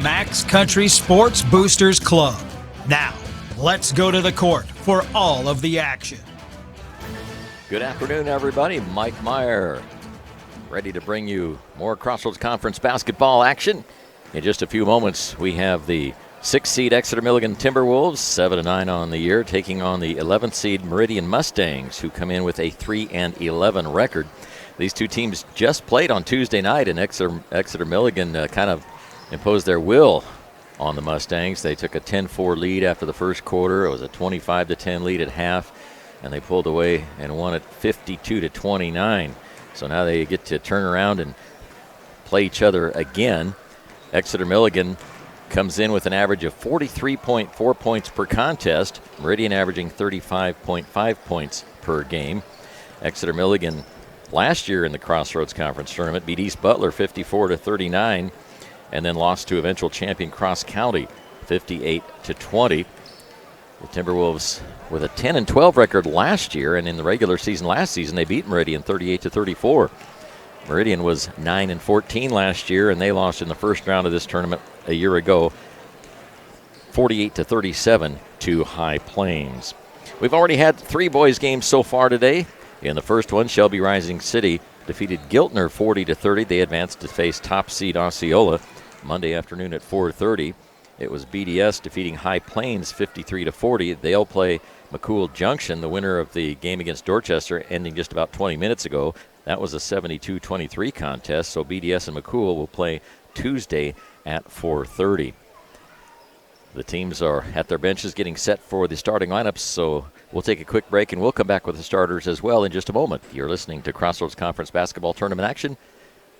Max Country Sports Boosters Club. Now, let's go to the court for all of the action. Good afternoon, everybody. Mike Meyer, ready to bring you more Crossroads Conference basketball action. In just a few moments, we have the 6th seed Exeter Milligan Timberwolves, 7-9 on the year, taking on the 11th seed Meridian Mustangs, who come in with a 3-11 record. These two teams just played on Tuesday night, and Exeter Milligan kind of imposed their will on the Mustangs. They took a 10-4 lead after the first quarter. It was a 25-10 lead at half, and they pulled away and won it 52-29. So now they get to turn around and play each other again. Exeter Milligan comes in with an average of 43.4 points per contest. Meridian averaging 35.5 points per game. Exeter Milligan last year in the Crossroads Conference Tournament beat East Butler 54-39 and then lost to eventual champion Cross County 58-20. The Timberwolves with a 10-12 record last year, and in the regular season last season they beat Meridian 38-34. Meridian was 9-14 last year, and they lost in the first round of this tournament a year ago, 48-37 to High Plains. We've already had 3 boys games so far today. In the first one, Shelby Rising City defeated Giltner 40-30. They advanced to face top seed Osceola Monday afternoon at 4:30. It was BDS defeating High Plains 53-40. They'll play McCool Junction, the winner of the game against Dorchester, ending just about 20 minutes ago. That was a 72-23 contest, so BDS and McCool will play Tuesday at 4:30. The teams are at their benches getting set for the starting lineups, so we'll take a quick break and we'll come back with the starters as well in just a moment. You're listening to Crossroads Conference basketball tournament action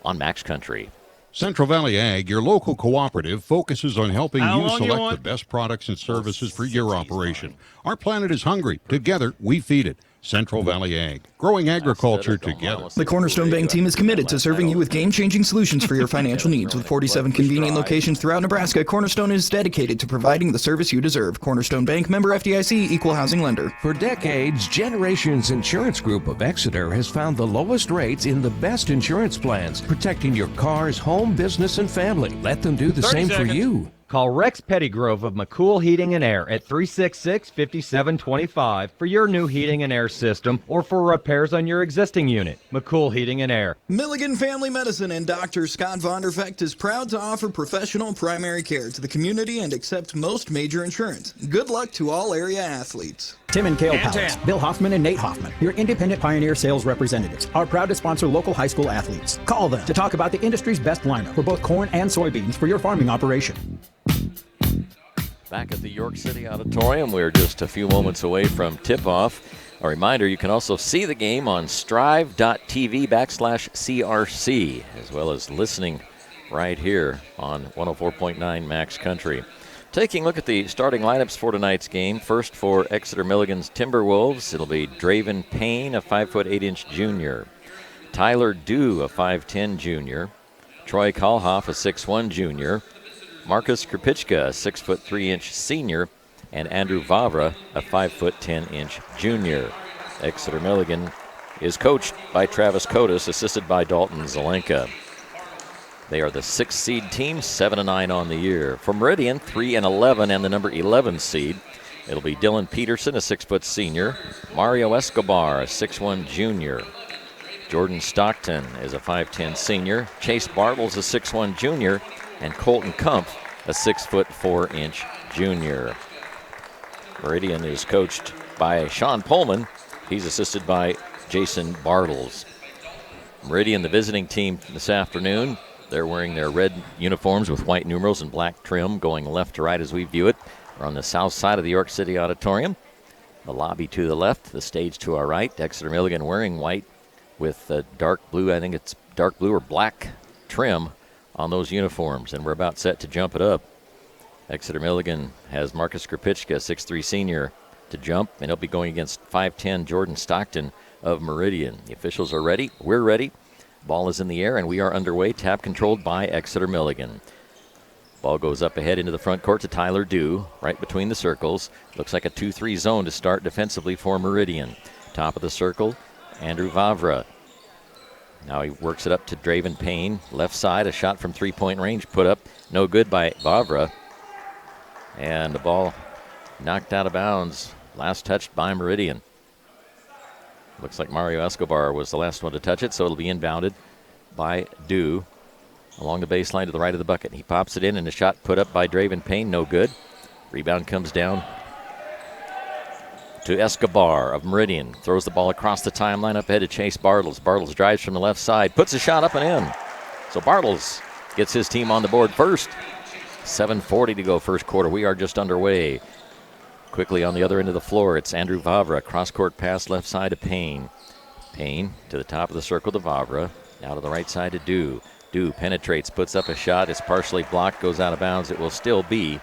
on Max Country. Central Valley Ag, your local cooperative, focuses on helping you select the best products and services for your operation. Our planet is hungry. Together, we feed it. Central Valley Ag, growing agriculture together. The Cornerstone Bank team is committed to serving you with game-changing solutions for your financial needs. With 47 convenient locations throughout Nebraska, Cornerstone is dedicated to providing the service you deserve. Cornerstone Bank, member FDIC, equal housing lender. For decades, Generations Insurance Group of Exeter has found the lowest rates in the best insurance plans, protecting your cars, home, business, and family. Let them do the same for you. Call Rex Pettygrove of McCool Heating and Air at 366-5725 for your new heating and air system or for repairs on your existing unit. McCool Heating and Air. Milligan Family Medicine and Dr. Scott Vondervecht is proud to offer professional primary care to the community and accept most major insurance. Good luck to all area athletes. Tim and Kale Powers, Bill Hoffman and Nate Hoffman, your independent Pioneer sales representatives, are proud to sponsor local high school athletes. Call them to talk about the industry's best lineup for both corn and soybeans for your farming operation. Back at the York City Auditorium, we're just a few moments away from tip-off. A reminder, you can also see the game on striv.tv/CRC, as well as listening right here on 104.9 Max Country. Taking a look at the starting lineups for tonight's game. First for Exeter Milligan's Timberwolves, it'll be Draven Payne, a 5'8" junior. Tyler Dew, a 5'10" junior. Troy Kalhoff, a 6'1" junior. Marcus Krpichka, a 6'3" senior. And Andrew Vavra, a 5'10" junior. Exeter Milligan is coached by Travis Kotis, assisted by Dalton Zelenka. They are the 6th seed team, 7-9 on the year. For Meridian, 3-11 and the number 11 seed. It'll be Dylan Peterson, a 6' senior. Mario Escobar, a 6'1" junior. Jordan Stockton is a 5'10" senior. Chase Bartles, a 6'1" junior. And Colton Kumpf, a 6'4" junior. Meridian is coached by Sean Pullman. He's assisted by Jason Bartles. Meridian, the visiting team this afternoon. They're wearing their red uniforms with white numerals and black trim, going left to right as we view it. We're on the south side of the York City Auditorium. The lobby to the left, the stage to our right. Exeter Milligan wearing white with dark blue, I think it's dark blue or black trim on those uniforms, and we're about set to jump it up. Exeter Milligan has Marcus Krpichka, 6'3" senior, to jump, and he'll be going against 5'10" Jordan Stockton of Meridian. The officials are ready. We're ready. Ball is in the air, and we are underway. Tap controlled by Exeter Milligan. Ball goes up ahead into the front court to Tyler Dew, right between the circles. Looks like a 2-3 zone to start defensively for Meridian. Top of the circle, Andrew Vavra. Now he works it up to Draven Payne. Left side, a shot from three-point range put up. No good by Vavra. And the ball knocked out of bounds. Last touched by Meridian. Looks like Mario Escobar was the last one to touch it, so it'll be inbounded by Dew along the baseline to the right of the bucket. He pops it in, and a shot put up by Draven Payne. No good. Rebound comes down to Escobar of Meridian. Throws the ball across the timeline up ahead to Chase Bartles. Bartles drives from the left side, puts a shot up and in. So Bartles gets his team on the board first. 7:40 to go first quarter. We are just underway. Quickly on the other end of the floor, it's Andrew Vavra. Cross-court pass left side to Payne. Payne to the top of the circle to Vavra. Now to the right side to Dew. Dew penetrates, puts up a shot. It's partially blocked, goes out of bounds. It will still be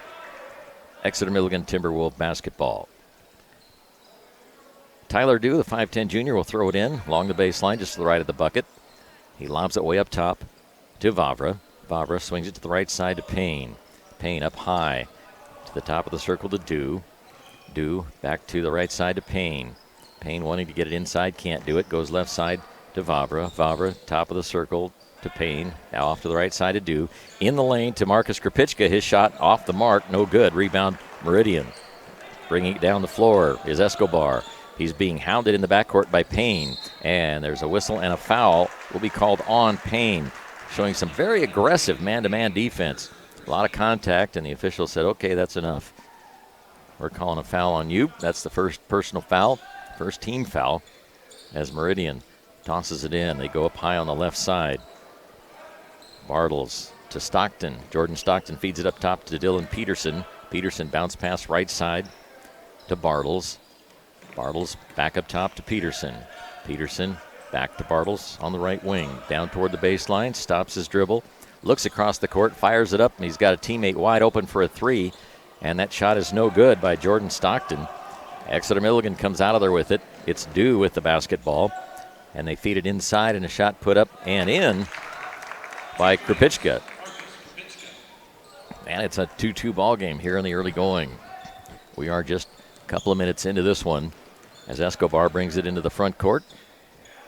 Exeter Milligan Timberwolf basketball. Tyler Dew, the 5'10 junior, will throw it in along the baseline just to the right of the bucket. He lobs it way up top to Vavra. Vavra swings it to the right side to Payne. Payne up high to the top of the circle to Dew. Dew back to the right side to Payne. Payne wanting to get it inside, can't do it. Goes left side to Vavra. Vavra, top of the circle to Payne. Now off to the right side to Dew. In the lane to Marcus Krapicka. His shot off the mark, no good. Rebound Meridian. Bringing it down the floor is Escobar. He's being hounded in the backcourt by Payne. And there's a whistle and a foul will be called on Payne. Showing some very aggressive man-to-man defense. A lot of contact, and the official said, okay, that's enough. We're calling a foul on you. That's the first personal foul, first team foul, as Meridian tosses it in. They go up high on the left side. Bartles to Stockton. Jordan Stockton feeds it up top to Dylan Peterson. Peterson bounce pass right side to Bartles. Bartles back up top to Peterson. Peterson back to Bartles on the right wing. Down toward the baseline, stops his dribble, looks across the court, fires it up, and he's got a teammate wide open for a three. And that shot is no good by Jordan Stockton. Exeter Milligan comes out of there with it. It's Dew with the basketball. And they feed it inside, and a shot put up and in by Krapicka. And it's a 2-2 ball game here in the early going. We are just a couple of minutes into this one as Escobar brings it into the front court.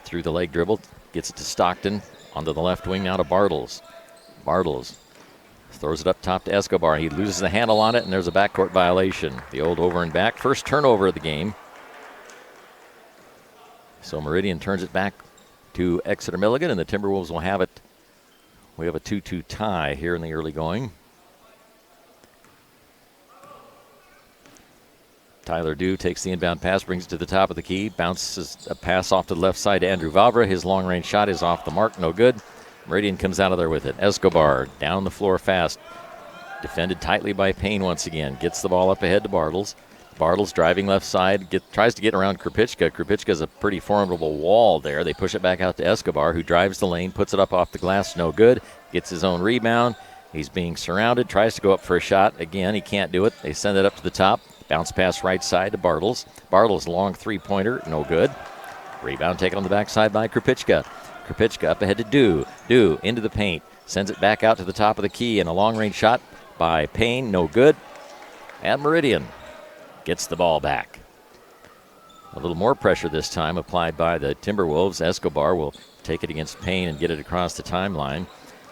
Through the leg dribble, gets it to Stockton. Onto the left wing now to Bartles. Bartles throws it up top to Escobar. He loses the handle on it, and there's a backcourt violation. The old over and back. First turnover of the game. So Meridian turns it back to Exeter Milligan, and the Timberwolves will have it. We have a 2-2 tie here in the early going. Tyler Dew takes the inbound pass, brings it to the top of the key, bounces a pass off to the left side to Andrew Vavra. His long-range shot is off the mark, no good. Meridian comes out of there with it. Escobar down the floor fast. Defended tightly by Payne once again. Gets the ball up ahead to Bartles. Bartles driving left side, tries to get around Krapicka. Krapicka's a pretty formidable wall there. They push it back out to Escobar, who drives the lane, puts it up off the glass, no good. Gets his own rebound. He's being surrounded, tries to go up for a shot. Again, he can't do it. They send it up to the top. Bounce pass right side to Bartles. Bartles long three-pointer, no good. Rebound taken on the backside by Krapicka. Krapicka up ahead to Dew. Dew into the paint. Sends it back out to the top of the key, and a long-range shot by Payne, no good. And Meridian gets the ball back. A little more pressure this time applied by the Timberwolves. Escobar will take it against Payne and get it across the timeline.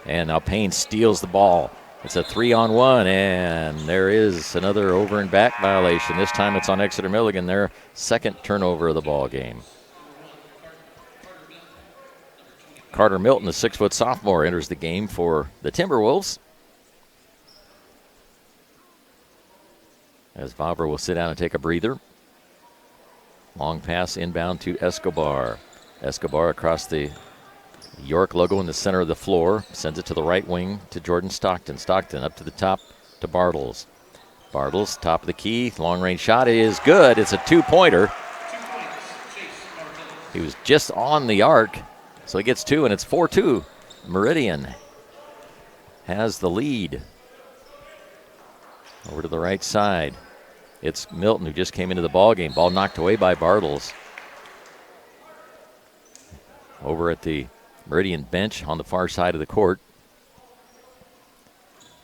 And now Payne steals the ball. It's a 3-on-1, and there is another over and back violation. This time it's on Exeter Milligan, their second turnover of the ball game. Carter Milton, the 6-foot sophomore, enters the game for the Timberwolves. As Vavra will sit down and take a breather. Long pass inbound to Escobar. Escobar across the York logo in the center of the floor. Sends it to the right wing to Jordan Stockton. Stockton up to the top to Bartles. Bartles, top of the key. Long-range shot is good. It's a two-pointer. He was just on the arc. So he gets two, and it's 4-2. Meridian has the lead. Over to the right side. It's Milton who just came into the ball game. Ball knocked away by Bartles. Over at the Meridian bench on the far side of the court.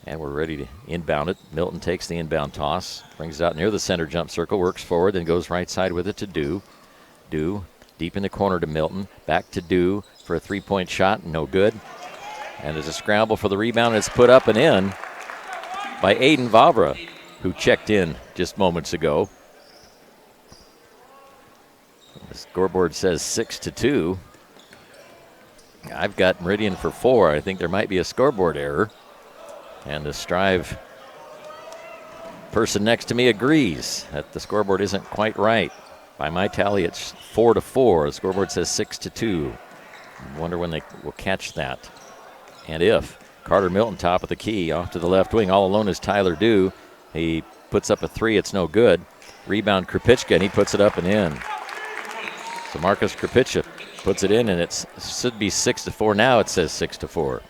And we're ready to inbound it. Milton takes the inbound toss. Brings it out near the center jump circle. Works forward, then goes right side with it to Dew. Dew deep in the corner to Milton. Back to Dew. for a three-point shot, no good. And there's a scramble for the rebound. It's put up and in by Aiden Vavra, who checked in just moments ago. The scoreboard says 6-2. I've got Meridian for 4. I think there might be a scoreboard error. And the Striv person next to me agrees that the scoreboard isn't quite right. By my tally, it's 4-4. The scoreboard says 6-2. I wonder when they will catch that. And if. Carter Milton, top of the key, off to the left wing. All alone is Tyler Dew. He puts up a 3. It's no good. Rebound Krupicka, and he puts it up and in. So Marcus Krupicka puts it in, and it should be 6-4. Now it says 6-4.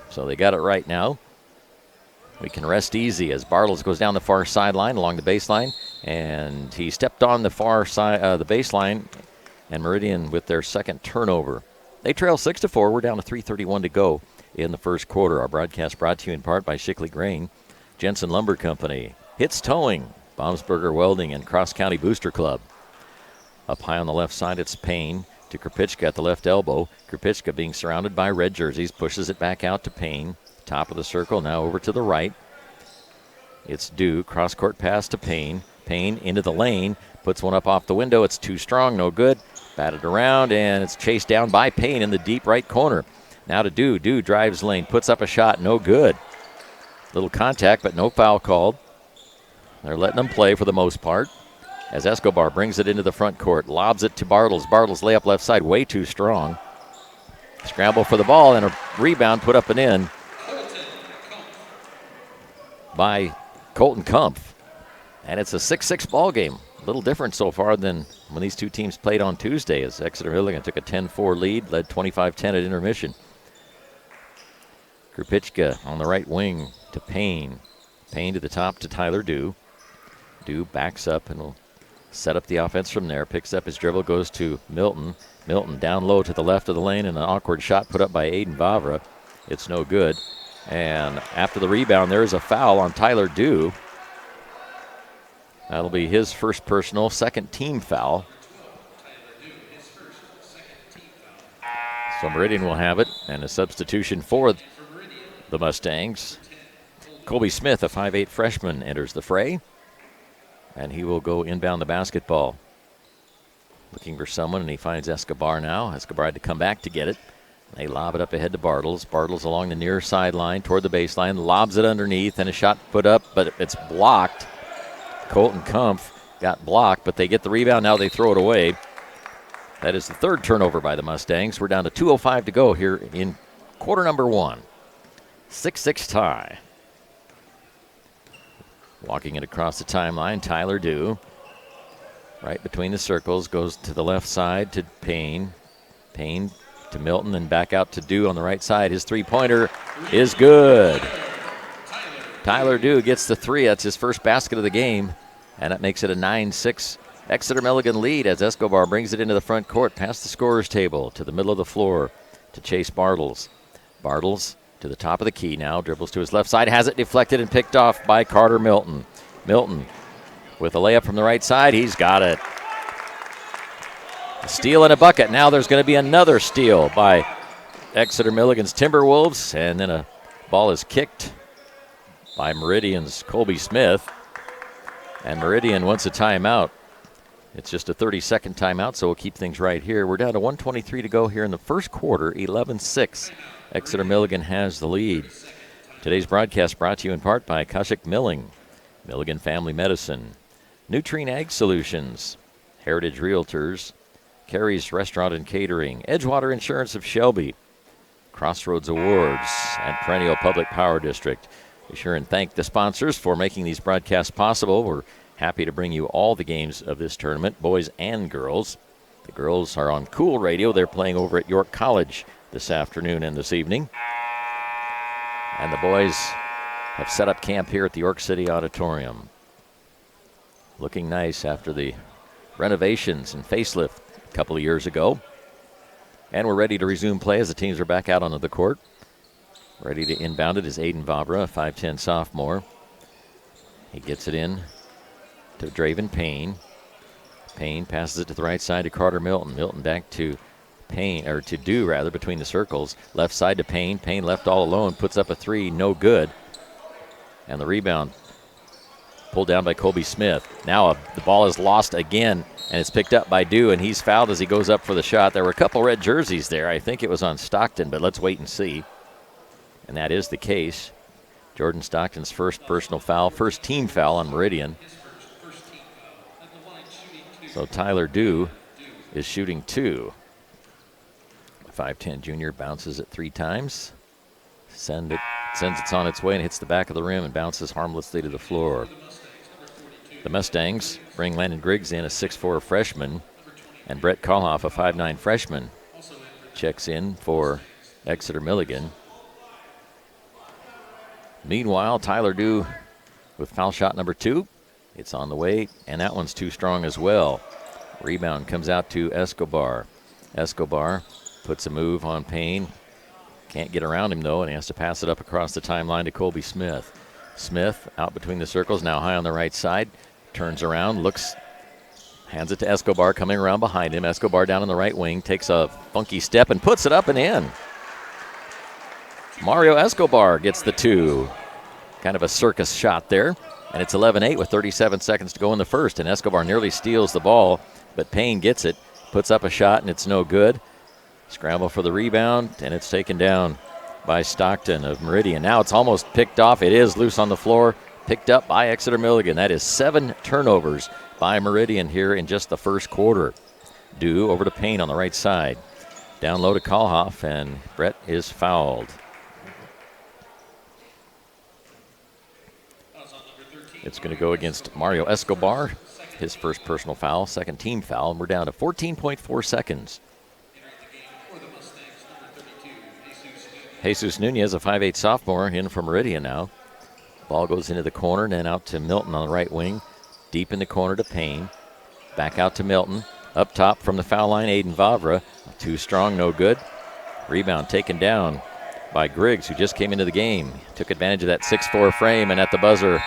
So they got it right now. We can rest easy as Bartles goes down the far sideline along the baseline, and he stepped on the far side, the baseline, and Meridian with their second turnover. They trail 6-4. We're down to 3:31 to go in the first quarter. Our broadcast brought to you in part by Shickley Grain, Jensen Lumber Company, Hits Towing, Baumsberger Welding, and Cross County Booster Club. Up high on the left side, it's Payne to Krupicka at the left elbow. Krupicka being surrounded by red jerseys, pushes it back out to Payne. Top of the circle, now over to the right. It's Dew, cross-court pass to Payne. Payne into the lane, puts one up off the window. It's too strong, no good. Batted around, and it's chased down by Payne in the deep right corner. Now to Dew. Dew drives lane, puts up a shot, no good. Little contact, but no foul called. They're letting them play for the most part. As Escobar brings it into the front court, lobs it to Bartles. Bartles layup left side, way too strong. Scramble for the ball, and a rebound put up and in by Colton Kumpf. And it's a 6-6 ball game. A little different so far than when these two teams played on Tuesday, as Exeter Milligan took a 10-4 lead, led 25-10 at intermission. Krupicka on the right wing to Payne. Payne to the top to Tyler Dew. Dew backs up and will set up the offense from there. Picks up his dribble, goes to Milton. Milton down low to the left of the lane, and an awkward shot put up by Aiden Vavra. It's no good. And after the rebound, there is a foul on Tyler Dew. That'll be his first personal, second team foul. So Meridian will have it, and a substitution for the Mustangs. Colby Smith, a 5'8 freshman, enters the fray, and he will go inbound the basketball. Looking for someone, and he finds Escobar now. Escobar had to come back to get it. They lob it up ahead to Bartles. Bartles along the near sideline toward the baseline, lobs it underneath, and a shot put up, but it's blocked. Colton Kumpf got blocked, but they get the rebound. Now they throw it away. That is the third turnover by the Mustangs. We're down to 2:05 to go here in quarter number 1. 6-6 tie. Walking it across the timeline, Tyler Dew. Right between the circles, goes to the left side to Payne. Payne to Milton and back out to Dew on the right side. His three-pointer is good. Tyler Dew gets the 3. That's his first basket of the game, and that makes it a 9-6 Exeter Milligan lead as Escobar brings it into the front court, past the scorer's table to the middle of the floor to Chase Bartles. Bartles to the top of the key now, dribbles to his left side, has it deflected and picked off by Carter Milton. Milton with a layup from the right side, he's got it. A steal and a bucket. Now there's going to be another steal by Exeter Milligan's Timberwolves, and then a ball is kicked by Meridian's Colby Smith. And Meridian wants a timeout. It's just a 30-second timeout, so we'll keep things right here. We're down to 1:23 to go here in the first quarter, 11-6. Exeter Milligan has the lead. Today's broadcast brought to you in part by Kushik Milling, Milligan Family Medicine, Nutrien Ag Solutions, Heritage Realtors, Carey's Restaurant and Catering, Edgewater Insurance of Shelby, Crossroads Awards, and Perennial Public Power District. Be sure and thank the sponsors for making these broadcasts possible. We're happy to bring you all the games of this tournament, boys and girls. The girls are on Cool Radio. They're playing over at York College this afternoon and this evening. And the boys have set up camp here at the York City Auditorium. Looking nice after the renovations and facelift a couple of years ago. And we're ready to resume play as the teams are back out onto the court. Ready to inbound it is Aiden Vavra, a 5'10 sophomore. He gets it in to Draven Payne. Payne passes it to the right side to Carter Milton. Milton back to Payne, or to Do rather, between the circles. Left side to Payne. Payne left all alone, puts up a three, no good. And the rebound pulled down by Colby Smith. Now the ball is lost again, and it's picked up by Do, and he's fouled as he goes up for the shot. There were a couple red jerseys there. I think it was on Stockton, but let's wait and see. And that is the case. Jordan Stockton's first personal foul, first team foul on Meridian. So Tyler Do is shooting two. 5'10" junior bounces it 3 times. Sends it on its way and hits the back of the rim and bounces harmlessly to the floor. The Mustangs bring Landon Griggs in, a 6'4" freshman, and Brett Koloff, a 5'9" freshman, checks in for Exeter Milligan. Meanwhile, Tyler Do with foul shot number 2. It's on the way, and that one's too strong as well. Rebound comes out to Escobar. Escobar puts a move on Payne. Can't get around him, though, and he has to pass it up across the timeline to Colby Smith. Smith out between the circles, now high on the right side. Turns around, looks, hands it to Escobar, coming around behind him. Escobar down on the right wing, takes a funky step and puts it up and in. Mario Escobar gets the 2. Kind of a circus shot there. And it's 11-8 with 37 seconds to go in the first. And Escobar nearly steals the ball, but Payne gets it, puts up a shot, and it's no good. Scramble for the rebound, and it's taken down by Stockton of Meridian. Now it's almost picked off. It is loose on the floor, picked up by Exeter Milligan. That is 7 turnovers by Meridian here in just the first quarter. Do over to Payne on the right side. Down low to Koloff, and Brett is fouled. It's going to go against Mario Escobar, his first personal foul, second team foul, and we're down to 14.4 seconds. Jesus Nunez, a 5'8" sophomore, in from Meridian now. Ball goes into the corner and then out to Milton on the right wing. Deep in the corner to Payne. Back out to Milton. Up top from the foul line, Aiden Vavra. Too strong, no good. Rebound taken down by Griggs, who just came into the game. Took advantage of that 6'4" frame, and at the buzzer,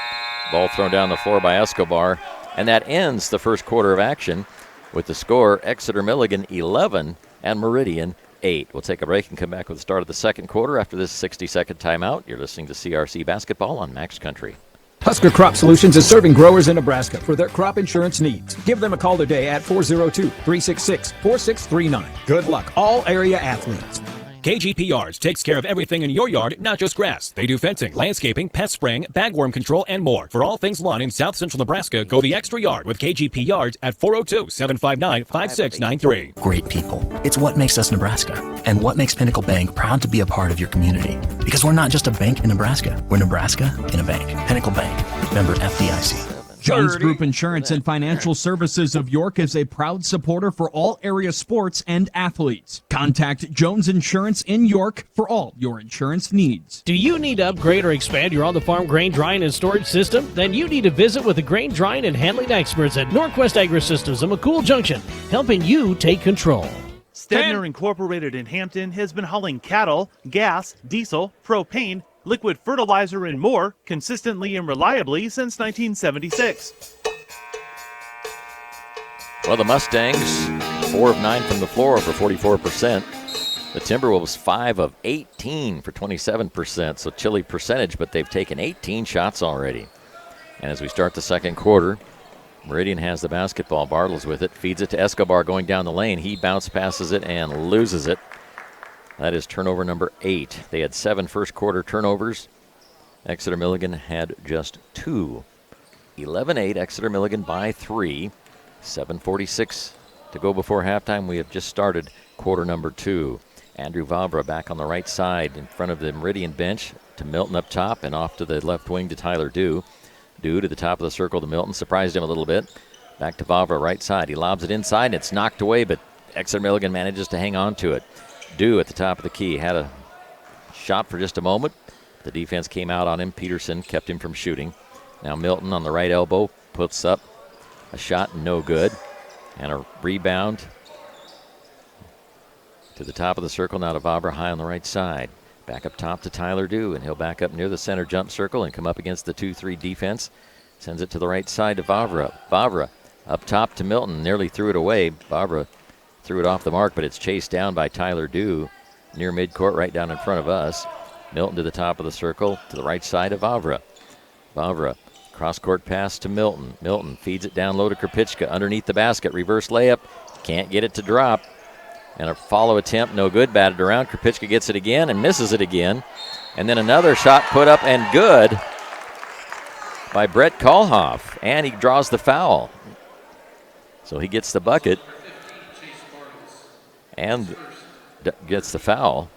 ball thrown down the floor by Escobar. And that ends the first quarter of action with the score, Exeter Milligan 11 and Meridian 8. We'll take a break and come back with the start of the second quarter after this 60-second timeout. You're listening to CRC Basketball on Max Country. Husker Crop Solutions is serving growers in Nebraska for their crop insurance needs. Give them a call today at 402-366-4639. Good luck, all area athletes. KGP Yards takes care of everything in your yard, not just grass. They do fencing, landscaping, pest spraying, bagworm control, and more. For all things lawn in South Central Nebraska, go the extra yard with KGP Yards at 402-759-5693. Great people. It's what makes us Nebraska, and what makes Pinnacle Bank proud to be a part of your community. Because we're not just a bank in Nebraska, we're Nebraska in a bank. Pinnacle Bank, member FDIC. Jones Group Insurance and Financial Services of York is a proud supporter for all area sports and athletes. Contact Jones Insurance in York for all your insurance needs. Do you need to upgrade or expand your on-the-farm grain drying and storage system? Then you need to visit with the grain drying and handling experts at Norquest Agri-Systems in McCool Junction, helping you take control. Stedner Incorporated in Hampton has been hauling cattle, gas, diesel, propane, liquid fertilizer, and more consistently and reliably since 1976. Well, the Mustangs, 4 of 9 from the floor for 44%. The Timberwolves, 5 of 18 for 27%. So chilly percentage, but they've taken 18 shots already. And as we start the second quarter, Meridian has the basketball. Bartles with it, feeds it to Escobar going down the lane. He bounce passes it and loses it. That is turnover number 8. They had 7 first quarter turnovers. Exeter Milligan had just 2. 11-8, Exeter Milligan by 3. 7:46 to go before halftime. We have just started quarter number 2. Andrew Vavra back on the right side in front of the Meridian bench to Milton up top and off to the left wing to Tyler Do. Do to the top of the circle to Milton. Surprised him a little bit. Back to Vavra right side. He lobs it inside and it's knocked away, but Exeter Milligan manages to hang on to it. Do at the top of the key. Had a shot for just a moment. The defense came out on him. Peterson kept him from shooting. Now Milton on the right elbow puts up a shot, no good. And a rebound to the top of the circle. Now to Vavra high on the right side. Back up top to Tyler Do, and he'll back up near the center jump circle and come up against the 2-3 defense. Sends it to the right side to Vavra. Vavra up top to Milton. Nearly threw it away. Vavra threw it off the mark, but it's chased down by Tyler Dew near midcourt, right down in front of us. Milton to the top of the circle, to the right side of Vavra. Vavra, cross-court pass to Milton. Milton feeds it down low to Krupicka, underneath the basket, reverse layup, can't get it to drop. And a follow attempt, no good, batted around. Krupicka gets it again and misses it again. And then another shot put up and good by Brett Kalhoff, and he draws the foul. So he gets the bucket and gets the foul.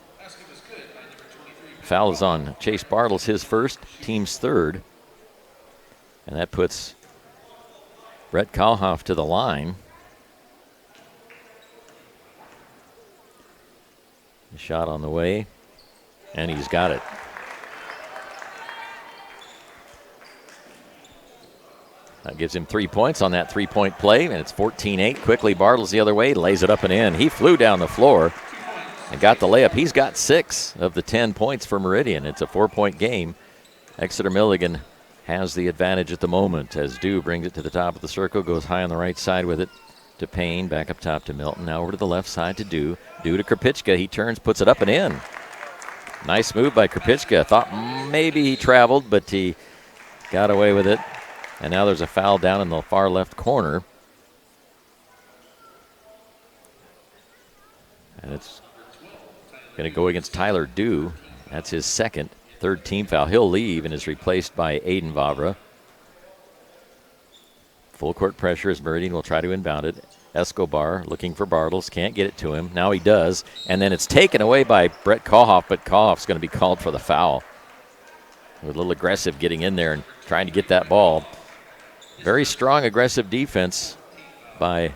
Foul is on Chase Bartles, his first, team's third. And that puts Brett Kalhoff to the line. The shot on the way, and he's got it. That gives him 3 points on that three-point play, and it's 14-8. Quickly, Bartles the other way, lays it up and in. He flew down the floor and got the layup. He's got 6 of the 10 points for Meridian. It's a 4-point game. Exeter Milligan has the advantage at the moment as Dew brings it to the top of the circle, goes high on the right side with it to Payne, back up top to Milton. Now over to the left side to Dew. Dew to Krupicka. He turns, puts it up and in. Nice move by Krupicka. Thought maybe he traveled, but he got away with it. And now there's a foul down in the far left corner. And it's going to go against Tyler Dew. That's his second, third team foul. He'll leave and is replaced by Aiden Vavra. Full court pressure as Meridian will try to inbound it. Escobar looking for Bartles, can't get it to him. Now he does, and then it's taken away by Brett Kalhoff, but Kalhoff's going to be called for the foul. A little aggressive getting in there and trying to get that ball. Very strong, aggressive defense by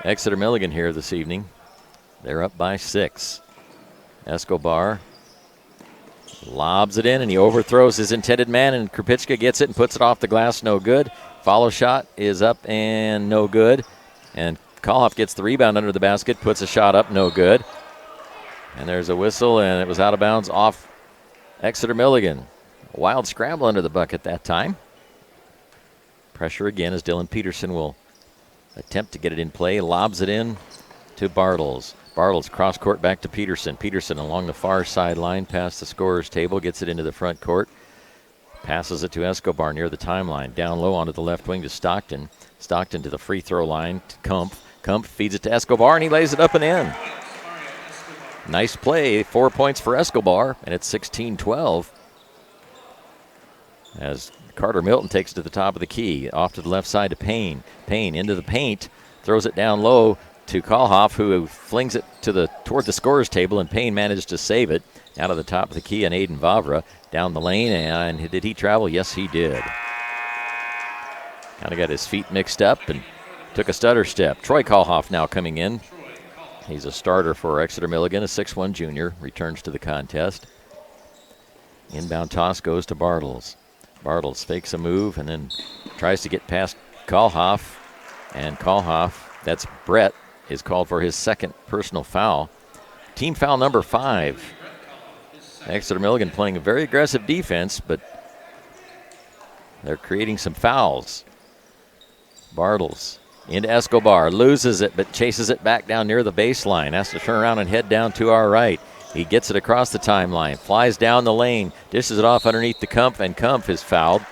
Exeter Milligan here this evening. They're up by 6. Escobar lobs it in, and he overthrows his intended man, and Krupicka gets it and puts it off the glass, no good. Follow shot is up and no good. And Kalhoff gets the rebound under the basket, puts a shot up, no good. And there's a whistle, and it was out of bounds off Exeter Milligan. A wild scramble under the bucket that time. Pressure again as Dylan Peterson will attempt to get it in play, lobs it in to Bartles. Bartles cross court back to Peterson. Peterson along the far sideline past the scorer's table, gets it into the front court. Passes it to Escobar near the timeline. Down low onto the left wing to Stockton. Stockton to the free throw line to Kumpf. Kumpf feeds it to Escobar, and he lays it up and in. Nice play. 4 points for Escobar, and it's 16-12. As Carter Milton takes it to the top of the key. Off to the left side to Payne. Payne into the paint. Throws it down low to Kalhoff, who flings it toward the scorer's table, and Payne managed to save it out of the top of the key on Aiden Vavra. Down the lane, and did he travel? Yes, he did. Kind of got his feet mixed up and took a stutter step. Troy Kalhoff now coming in. He's a starter for Exeter Milligan, a 6'1 junior, returns to the contest. Inbound toss goes to Bartles. Bartles fakes a move and then tries to get past Kalhoff. And Kalhoff, that's Brett, is called for his second personal foul. Team foul number 5. Exeter Milligan playing a very aggressive defense, but they're creating some fouls. Bartles into Escobar, loses it, but chases it back down near the baseline. Has to turn around and head down to our right. He gets it across the timeline, flies down the lane, dishes it off underneath the Kumpf, and Kumpf is fouled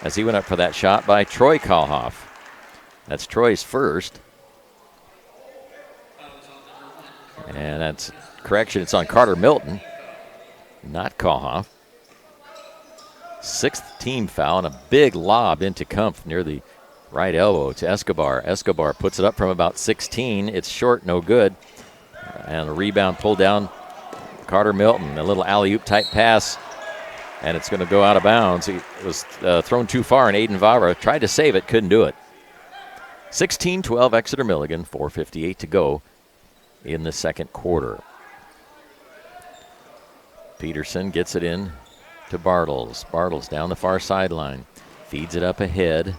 as he went up for that shot by Troy Kalhoff. That's Troy's first. And that's correction, it's on Carter Milton, not Kalhoff. 6th team foul and a big lob into Kumpf near the right elbow to Escobar. Escobar puts it up from about 16. It's short, no good. And a rebound pulled down Carter Milton. A little alley-oop type pass, and it's going to go out of bounds. It was thrown too far, and Aiden Vavra tried to save it, couldn't do it. 16-12 Exeter Milligan, 4:58 to go in the second quarter. Peterson gets it in to Bartles. Bartles down the far sideline. Feeds it up ahead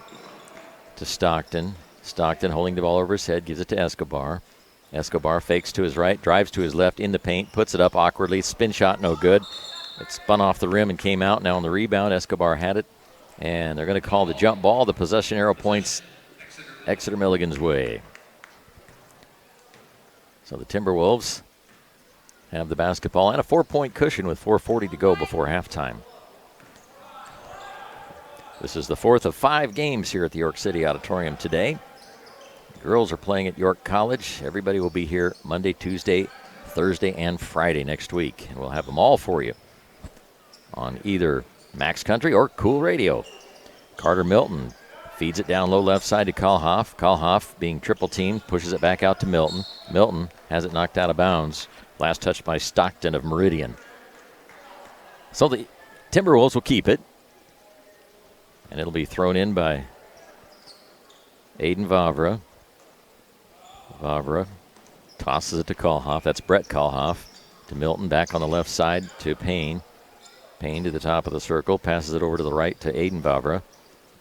to Stockton. Stockton holding the ball over his head, gives it to Escobar. Escobar fakes to his right, drives to his left in the paint, puts it up awkwardly. Spin shot, no good. It spun off the rim and came out. Now on the rebound, Escobar had it. And they're going to call the jump ball. The possession arrow points Exeter Milligan's way. So the Timberwolves have the basketball and a 4-point cushion with 4:40 to go before halftime. This is the fourth of 5 games here at the York City Auditorium today. The girls are playing at York College. Everybody will be here Monday, Tuesday, Thursday, and Friday next week. And we'll have them all for you on either Max Country or Cool Radio. Carter Milton feeds it down low left side to Kalhoff. Kalhoff, being triple teamed, pushes it back out to Milton. Milton has it knocked out of bounds. Last touch by Stockton of Meridian. So the Timberwolves will keep it. And it'll be thrown in by Aiden Vavra. Vavra tosses it to Kalhoff. That's Brett Kalhoff. To Milton, back on the left side to Payne. Payne to the top of the circle. Passes it over to the right to Aiden Vavra.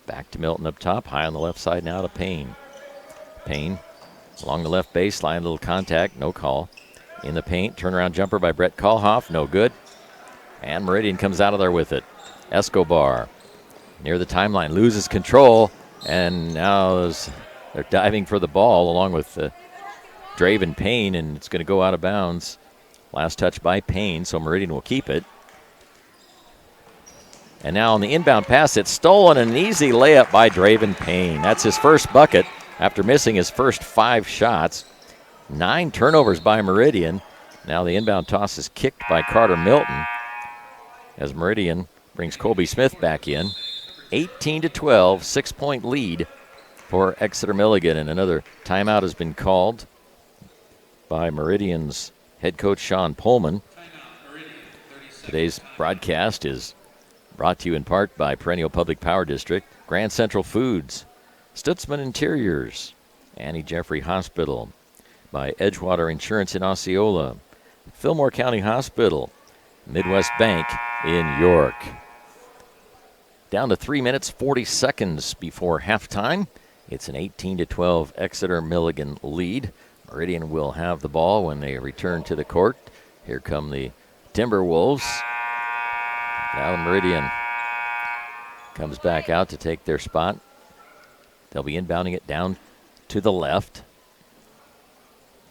Back to Milton up top. High on the left side now to Payne. Payne along the left baseline. A little contact. No call. In the paint. Turnaround jumper by Brett Kalhoff. No good. And Meridian comes out of there with it. Escobar near the timeline, loses control, and now they're diving for the ball along with Draven Payne, and it's going to go out of bounds. Last touch by Payne, so Meridian will keep it. And now on the inbound pass, it's stolen, and an easy layup by Draven Payne. That's his first bucket after missing his first 5 shots. 9 turnovers by Meridian. Now the inbound toss is kicked by Carter Milton as Meridian brings Colby Smith back in. 18-12, 6-point lead for Exeter Milligan, and another timeout has been called by Meridian's head coach Sean Pullman. Today's broadcast is brought to you in part by Perennial Public Power District, Grand Central Foods, Stutzman Interiors, Annie Jeffrey Hospital, by Edgewater Insurance in Osceola, Fillmore County Hospital, Midwest Bank in York. Down to 3 minutes, 40 seconds before halftime. It's an 18-12 Exeter Milligan lead. Meridian will have the ball when they return to the court. Here come the Timberwolves. Now Meridian comes back out to take their spot. They'll be inbounding it down to the left.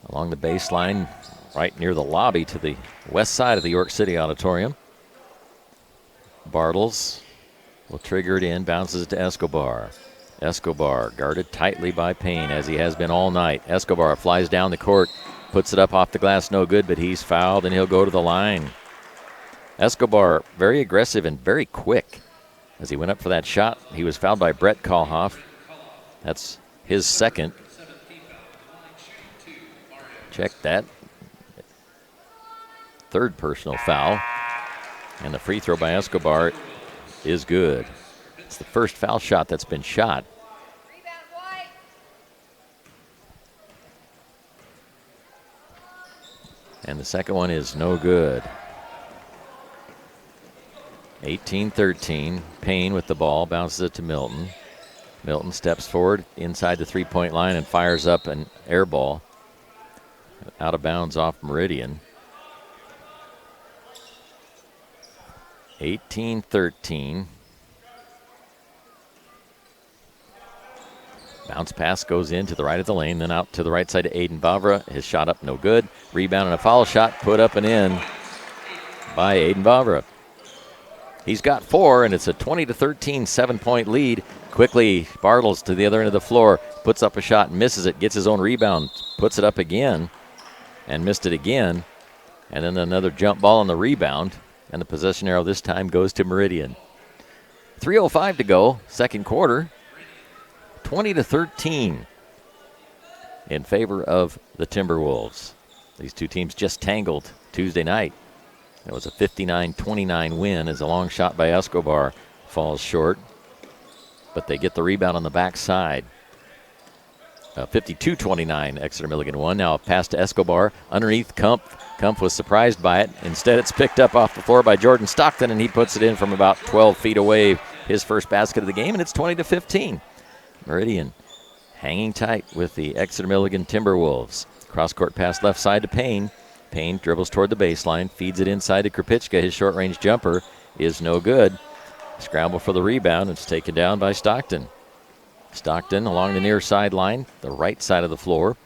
Along the baseline, right near the lobby to the west side of the York City Auditorium. Bartles will trigger it in, bounces it to Escobar. Escobar guarded tightly by Payne, as he has been all night. Escobar flies down the court, puts it up off the glass, no good, but he's fouled, and he'll go to the line. Escobar, very aggressive and very quick. As he went up for that shot, he was fouled by Brett Kalhoff. That's his second. Check that. Third personal foul. And the free throw by Escobar is good. It's the first foul shot that's been shot. And the second one is no good. 18-13. Payne with the ball, bounces it to Milton. Milton steps forward inside the three-point line and fires up an air ball. Out of bounds off Meridian. 18-13. Bounce pass goes in to the right of the lane, then out to the right side to Aiden Vavra. His shot up, no good. Rebound and a foul shot put up and in by Aiden Vavra. He's got 4, and it's a 20-13 7-point lead. Quickly, Bartles to the other end of the floor, puts up a shot and misses it, gets his own rebound, puts it up again, and missed it again. And then another jump ball on the rebound, and the possession arrow this time goes to Meridian. 3:05 to go, second quarter. 20-13 in favor of the Timberwolves. These two teams just tangled Tuesday night. It was a 59-29 win as a long shot by Escobar falls short. But they get the rebound on the backside. 52-29, Exeter Milligan won. Now a pass to Escobar underneath Kumpf. Kumpf was surprised by it. Instead, it's picked up off the floor by Jordan Stockton, and he puts it in from about 12 feet away. His first basket of the game, and it's 20-15. Meridian hanging tight with the Exeter Milligan Timberwolves. Cross-court pass left side to Payne. Payne dribbles toward the baseline, feeds it inside to Krapicka. His short-range jumper is no good. Scramble for the rebound. It's taken down by Stockton. Stockton along the near sideline, the right side of the floor.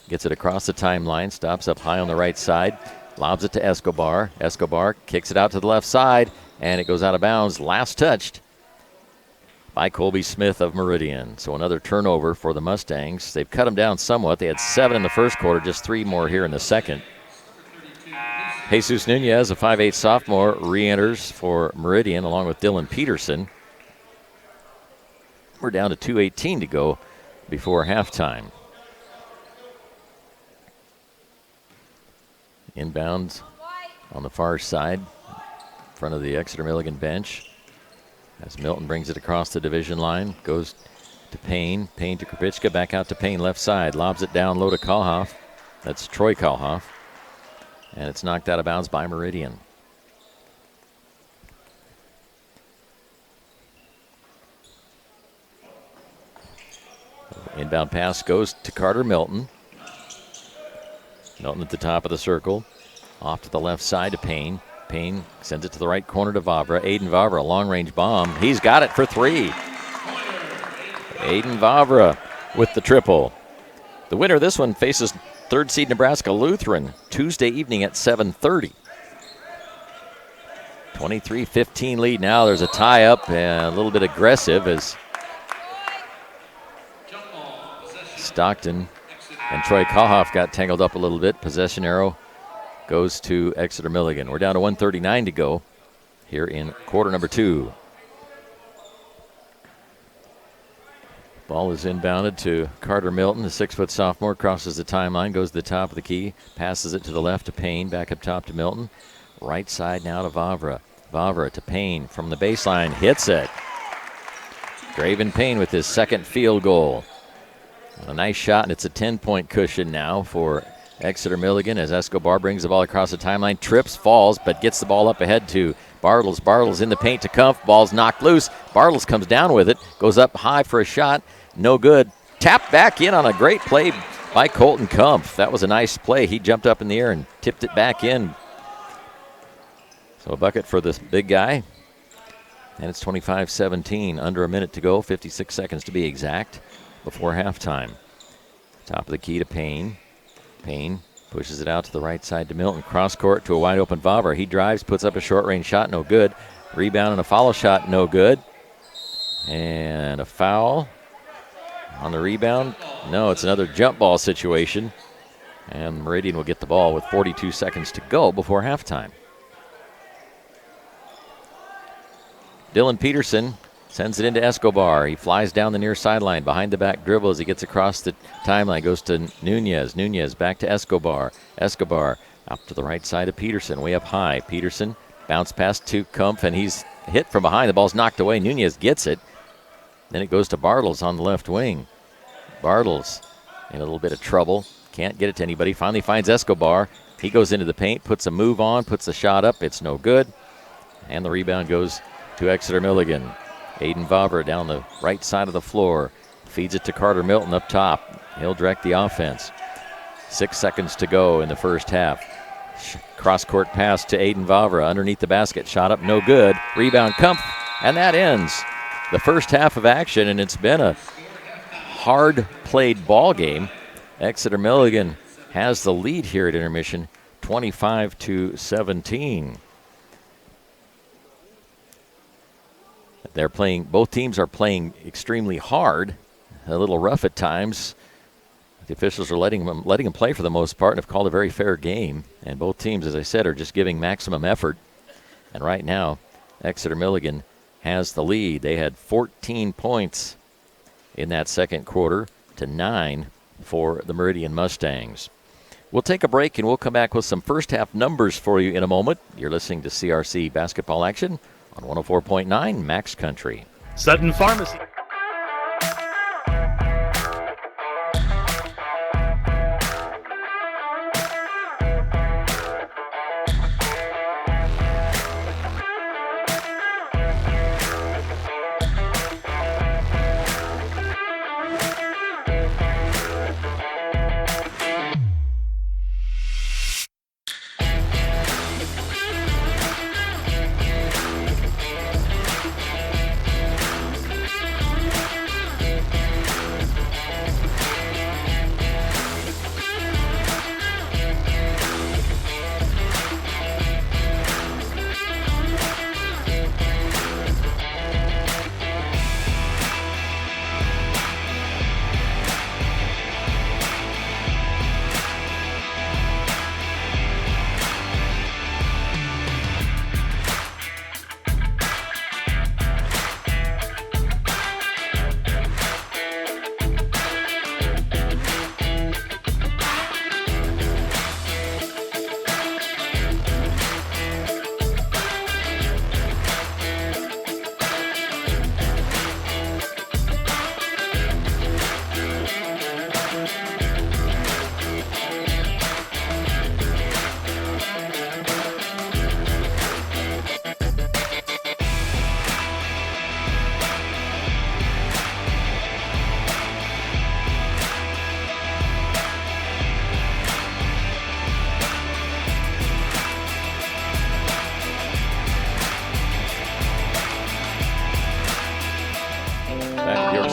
Gets it across the timeline, stops up high on the right side, lobs it to Escobar. Escobar kicks it out to the left side, and it goes out of bounds. Last touched by Colby Smith of Meridian. So another turnover for the Mustangs. They've cut them down somewhat. They had 7 in the first quarter, just 3 more here in the second. Jesus Nunez, a 5'8 sophomore, re-enters for Meridian along with Dylan Peterson. We're down to 2:18 to go before halftime. Inbounds on the far side, in front of the Exeter Milligan bench. As Milton brings it across the division line, goes to Payne. Payne to Krupicka, back out to Payne, left side. Lobs it down low to Kalhoff. That's Troy Kalhoff. And it's knocked out of bounds by Meridian. Inbound pass goes to Carter Milton. Milton at the top of the circle. Off to the left side to Payne. Payne sends it to the right corner to Vavra. Aiden Vavra, long-range bomb. He's got it for 3. Aiden Vavra with the triple. The winner of this one faces third seed Nebraska Lutheran Tuesday evening at 7:30. 23-15 lead now. There's a tie-up and a little bit aggressive as Stockton and Troy Kalhoff got tangled up a little bit. Possession arrow goes to Exeter Milligan. We're down to 1:39 to go here in quarter number 2. Ball is inbounded to Carter Milton, the 6-foot sophomore, crosses the timeline, goes to the top of the key, passes it to the left to Payne, back up top to Milton. Right side now to Vavra. Vavra to Payne from the baseline, hits it. Draven Payne with his second field goal. A nice shot, and it's a 10-point cushion now for Exeter Milligan as Escobar brings the ball across the timeline, trips, falls, but gets the ball up ahead to Bartles. Bartles in the paint to Kumpf. Ball's knocked loose. Bartles comes down with it, goes up high for a shot. No good. Tapped back in on a great play by Colton Kumpf. That was a nice play. He jumped up in the air and tipped it back in. So a bucket for this big guy. And it's 25-17. Under a minute to go, 56 seconds to be exact, before halftime. Top of the key to Payne. Payne pushes it out to the right side to Milton. Cross court to a wide open Vavra. He drives, puts up a short range shot, no good. Rebound and a follow shot, no good. And a foul on the rebound. No, it's another jump ball situation. And Meridian will get the ball with 42 seconds to go before halftime. Dylan Peterson sends it into Escobar. He flies down the near sideline, behind the back dribble as he gets across the timeline. Goes to Nunez. Nunez back to Escobar. Escobar out to the right side of Peterson, way up high. Peterson bounce pass to Kumpf, and he's hit from behind. The ball's knocked away. Nunez gets it. Then it goes to Bartles on the left wing. Bartles in a little bit of trouble. Can't get it to anybody. Finally finds Escobar. He goes into the paint, puts a move on, puts the shot up. It's no good. And the rebound goes to Exeter Milligan. Aiden Vavra down the right side of the floor. Feeds it to Carter Milton up top. He'll direct the offense. 6 seconds to go in the first half. Cross-court pass to Aiden Vavra underneath the basket. Shot up, no good. Rebound, Kumpf, and that ends the first half of action, and it's been a hard-played ball game. Exeter Milligan has the lead here at intermission, 25-17. They're playing, both teams are playing extremely hard, a little rough at times. The officials are letting them play for the most part and have called a very fair game. And both teams, as I said, are just giving maximum effort. And right now, Exeter Milligan has the lead. They had 14 points in that second quarter to 9 for the Meridian Mustangs. We'll take a break and we'll come back with some first half numbers for you in a moment. You're listening to CRC Basketball Action on 104.9 Max Country. Sutton Pharmacy.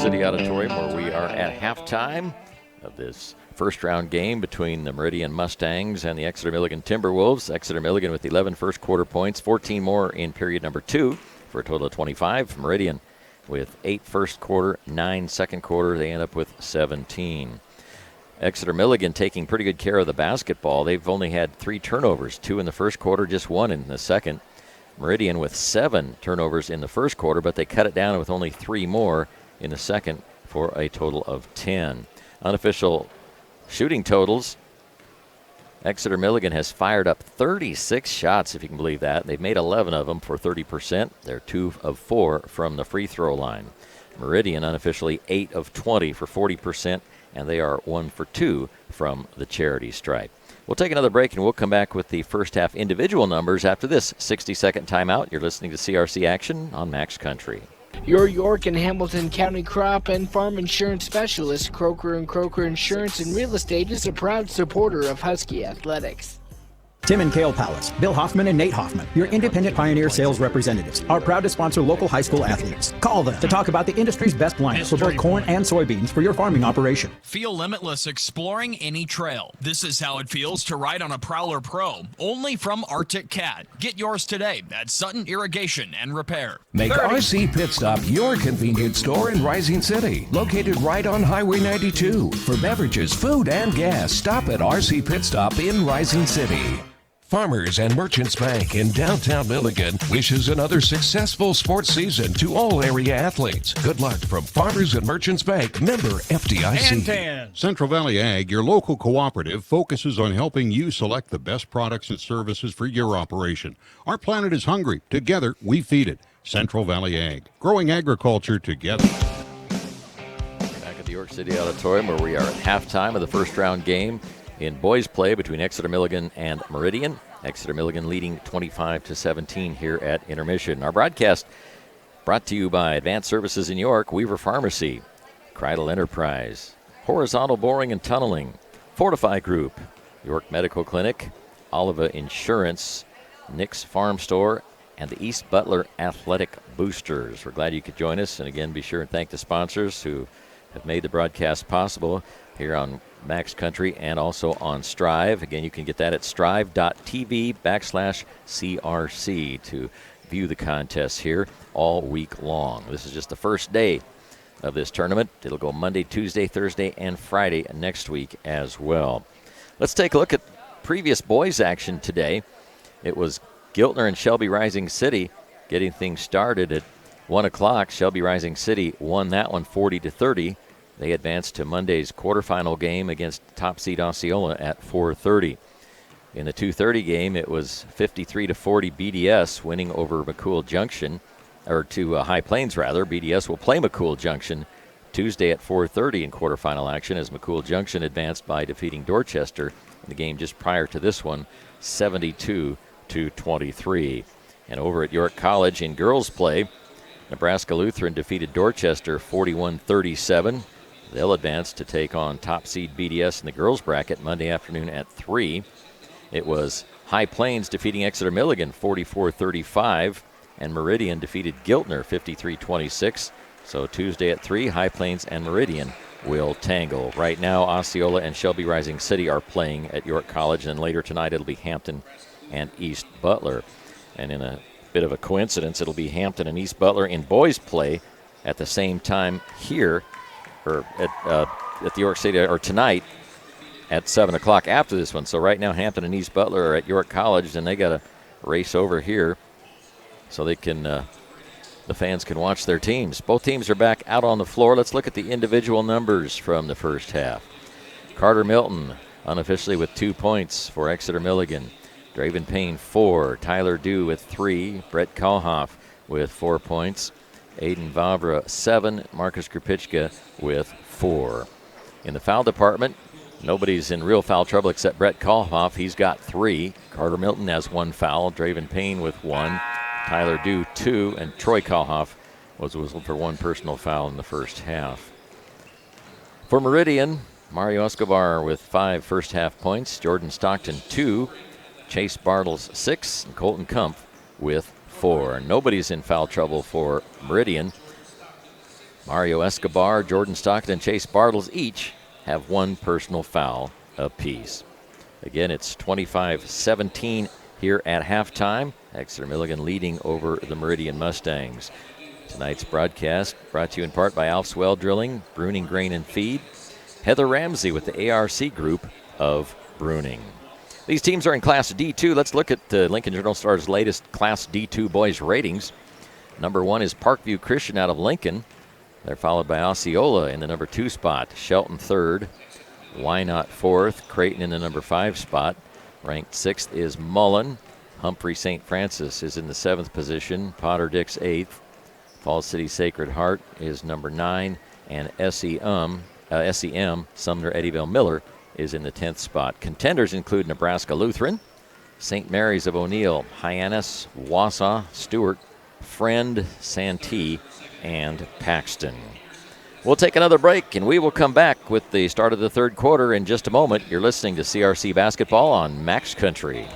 City Auditorium, where we are at halftime of this first round game between the Meridian Mustangs and the Exeter Milligan Timberwolves. Exeter Milligan with 11 first quarter points, 14 more in period number 2 for a total of 25. Meridian with 8 first quarter, 9 second quarter. They end up with 17. Exeter Milligan taking pretty good care of the basketball. They've only had 3 turnovers, 2 in the first quarter, just 1 in the second. Meridian with 7 turnovers in the first quarter, but they cut it down with only 3 more in the second for a total of 10. Unofficial shooting totals. Exeter Milligan has fired up 36 shots, if you can believe that. They've made 11 of them for 30%. They're 2 of 4 from the free throw line. Meridian unofficially 8 of 20 for 40%, and they are 1 for 2 from the charity stripe. We'll take another break, and we'll come back with the first half individual numbers after this 60-second timeout. You're listening to CRC Action on Max Country. Your York and Hamilton County crop and farm insurance specialist, Croker & Croker Insurance and Real Estate, is a proud supporter of Husky Athletics. Tim and Kale Palace, Bill Hoffman and Nate Hoffman, your independent Pioneer sales representatives, are proud to sponsor local high school athletes. Call them to talk about the industry's best lineup for both corn and soybeans for your farming operation. Feel limitless exploring any trail. This is how it feels to ride on a Prowler Pro, only from Arctic Cat. Get yours today at Sutton Irrigation and Repair. Make RC Pit Stop your convenience store in Rising City, located right on Highway 92. For beverages, food, and gas, stop at RC Pit Stop in Rising City. Farmers and Merchants Bank in downtown Milligan wishes another successful sports season to all area athletes. Good luck from Farmers and Merchants Bank, member FDIC. Central Valley Ag, your local cooperative, focuses on helping you select the best products and services for your operation. Our planet is hungry. Together, we feed it. Central Valley Ag, growing agriculture together. Back at the York City Auditorium, where we are at halftime of the first round game in boys play between Exeter Milligan and Meridian. Exeter Milligan leading 25-17 here at intermission. Our broadcast brought to you by Advanced Services in York, Weaver Pharmacy, Kreidel Enterprise, Horizontal Boring and Tunneling, Fortify Group, York Medical Clinic, Oliva Insurance, Nick's Farm Store, and the East Butler Athletic Boosters. We're glad you could join us. And again, be sure and thank the sponsors who have made the broadcast possible here on Max Country and also on Striv. Again, you can get that at striv.tv/CRC to view the contests here all week long. This is just the first day of this tournament. It'll go Monday, Tuesday, Thursday, and Friday next week as well. Let's take a look at previous boys action today. It was Giltner and Shelby Rising City getting things started at 1 o'clock. Shelby Rising City won that one 40-30. They advanced to Monday's quarterfinal game against top seed Osceola at 4:30. In the 2:30 game, it was 53-40 BDS winning over McCool Junction, or to High Plains rather. BDS will play McCool Junction Tuesday at 4:30 in quarterfinal action as McCool Junction advanced by defeating Dorchester in the game just prior to this one, 72-23. And over at York College in girls play, Nebraska Lutheran defeated Dorchester 41-37. They'll advance to take on top seed BDS in the girls bracket Monday afternoon at 3. It was High Plains defeating Exeter Milligan 44-35, and Meridian defeated Giltner 53-26. So Tuesday at 3, High Plains and Meridian will tangle. Right now, Osceola and Shelby Rising City are playing at York College, and later tonight it'll be Hampton and East Butler. And in a bit of a coincidence, it'll be Hampton and East Butler in boys play at the same time here, or at the York City, or tonight at 7 o'clock after this one. So right now, Hampton and East Butler are at York College, and they got to race over here so they can, the fans can watch their teams. Both teams are back out on the floor. Let's look at the individual numbers from the first half. Carter Milton unofficially with 2 points for Exeter Milligan. Draven Payne 4, Tyler Dew with 3, Brett Kalhoff with 4 points. Aiden Vavra 7, Marcus Krupicka with 4. In the foul department, nobody's in real foul trouble except Brett Kalhoff. He's got 3. Carter Milton has 1 foul. Draven Payne with 1. Tyler Dew 2. And Troy Kalhoff was whistled for 1 personal foul in the first half. For Meridian, Mario Escobar with 5 first half points. Jordan Stockton 2. Chase Bartles 6. And Colton Kumpf with 4. Nobody's in foul trouble for Meridian. Mario Escobar, Jordan Stockton, and Chase Bartles each have one personal foul apiece. Again, it's 25-17 here at halftime. Exeter Milligan leading over the Meridian Mustangs. Tonight's broadcast brought to you in part by Alf's Well Drilling, Bruning Grain and Feed, Heather Ramsey with the ARC Group of Bruning. These teams are in Class D2. Let's look at the Lincoln Journal-Star's latest Class D2 boys ratings. Number 1 is Parkview Christian out of Lincoln. They're followed by Osceola in the number 2 spot, Shelton 3rd, Wynot 4th, Creighton in the number 5 spot. Ranked 6th is Mullen. Humphrey St. Francis is in the 7th position, Potter Dix 8th. Falls City Sacred Heart is number 9, and SEM, Sumner Eddyville Miller, is in the 10th spot. Contenders include Nebraska Lutheran, St. Mary's of O'Neill, Hyannis, Wausau, Stewart, Friend, Santee, and Paxton. We'll take another break, and we will come back with the start of the third quarter in just a moment. You're listening to CRC Basketball on Max Country.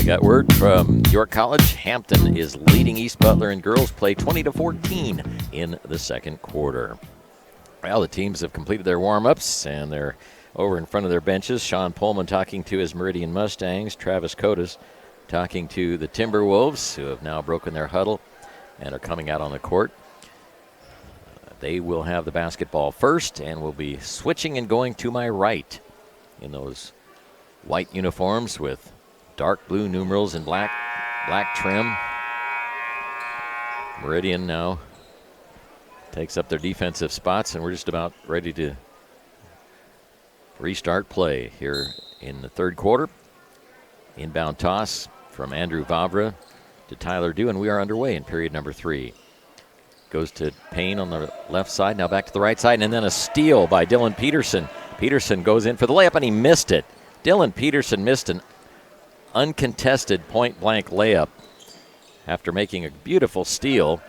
Got word from York College. Hampton is leading East Butler in girls play 20-14 in the second quarter. Well, the teams have completed their warm-ups, and they're over in front of their benches. Sean Pullman talking to his Meridian Mustangs. Travis Cotis talking to the Timberwolves, who have now broken their huddle and are coming out on the court. They will have the basketball first and will be switching and going to my right in those white uniforms with dark blue numerals and black trim. Meridian now takes up their defensive spots, and we're just about ready to restart play here in the third quarter. Inbound toss from Andrew Vavra to Tyler Dew, and we are underway in period number 3. Goes to Payne on the left side, now back to the right side, and then a steal by Dylan Peterson. Peterson goes in for the layup, and he missed it. Dylan Peterson missed an uncontested point-blank layup after making a beautiful steal.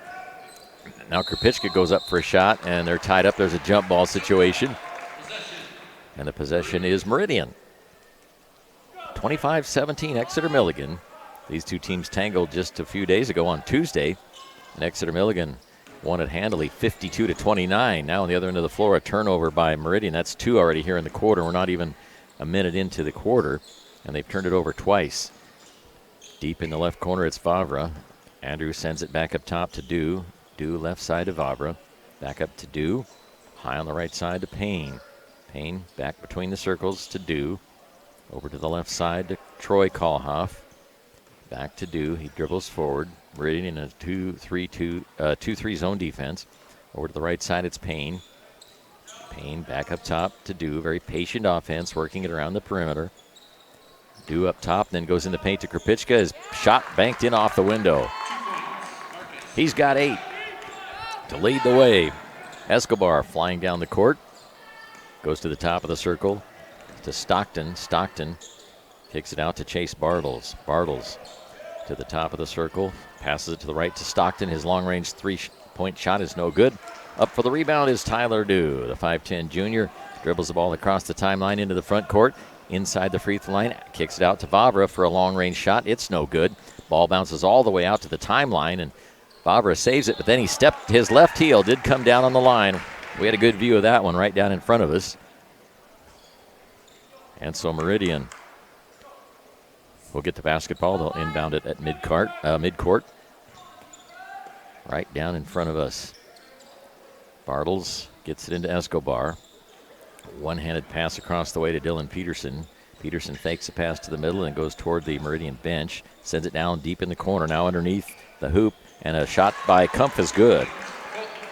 Now Krupicka goes up for a shot, and they're tied up. There's a jump ball situation, and the possession is Meridian. 25-17 Exeter Milligan. These two teams tangled just a few days ago on Tuesday, and Exeter Milligan won it handily 52-29. Now on the other end of the floor, a turnover by Meridian. That's 2 already here in the quarter. We're not even a minute into the quarter, and they've turned it over twice. Deep in the left corner, it's Vavra. Andrew sends it back up top to Dew. Dew left side to Vavra. Back up to Dew. High on the right side to Payne. Payne back between the circles to Dew. Over to the left side to Troy Kalhoff. Back to Dew. He dribbles forward. Meridian in a 2-3 zone defense. Over to the right side, it's Payne. Payne back up top to Dew. Very patient offense, working it around the perimeter. Dew up top, then goes in the paint to Krupicka. His shot banked in off the window. He's got 8 to lead the way. Escobar flying down the court. Goes to the top of the circle to Stockton. Stockton kicks it out to Chase Bartles. Bartles to the top of the circle. Passes it to the right to Stockton. His long-range 3-point shot is no good. Up for the rebound is Tyler Dew. The 5'10 junior dribbles the ball across the timeline into the front court. Inside the free throw line, kicks it out to Vavra for a long-range shot. It's no good. Ball bounces all the way out to the timeline, and Vavra saves it, but then he stepped, his left heel did come down on the line. We had a good view of that one right down in front of us. And so Meridian will get the basketball. They'll inbound it at midcourt. right down in front of us. Bartles gets it into Escobar. One-handed pass across the way to Dylan Peterson. Peterson fakes a pass to the middle and goes toward the Meridian bench. Sends it down deep in the corner, now underneath the hoop, and a shot by Kumpf is good.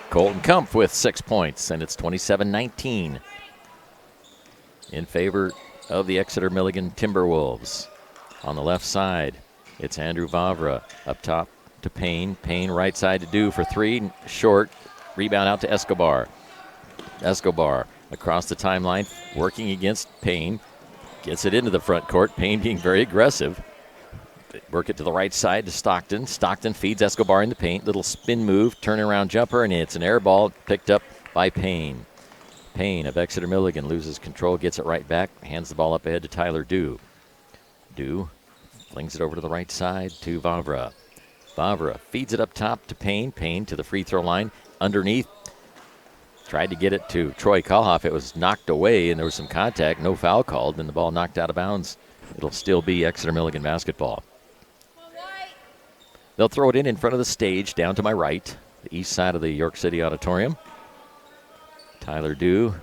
Colton Kumpf with 6 points, and it's 27-19 in favor of the Exeter Milligan Timberwolves. On the left side, it's Andrew Vavra up top to Payne. Payne right side to Dew for three, short. Rebound out to Escobar. Escobar across the timeline, working against Payne. Gets it into the front court. Payne being very aggressive. Work it to the right side to Stockton. Stockton feeds Escobar in the paint. Little spin move, turning around jumper, and it's an air ball picked up by Payne. Payne of Exeter Milligan loses control, gets it right back, hands the ball up ahead to Tyler Dew. Dew flings it over to the right side to Vavra. Vavra feeds it up top to Payne. Payne to the free throw line. Underneath, tried to get it to Troy Kalhoff. It was knocked away, and there was some contact. No foul called, and the ball knocked out of bounds. It'll still be Exeter Milligan basketball. They'll throw it in front of the stage, down to my right, the east side of the York City Auditorium. Tyler Dew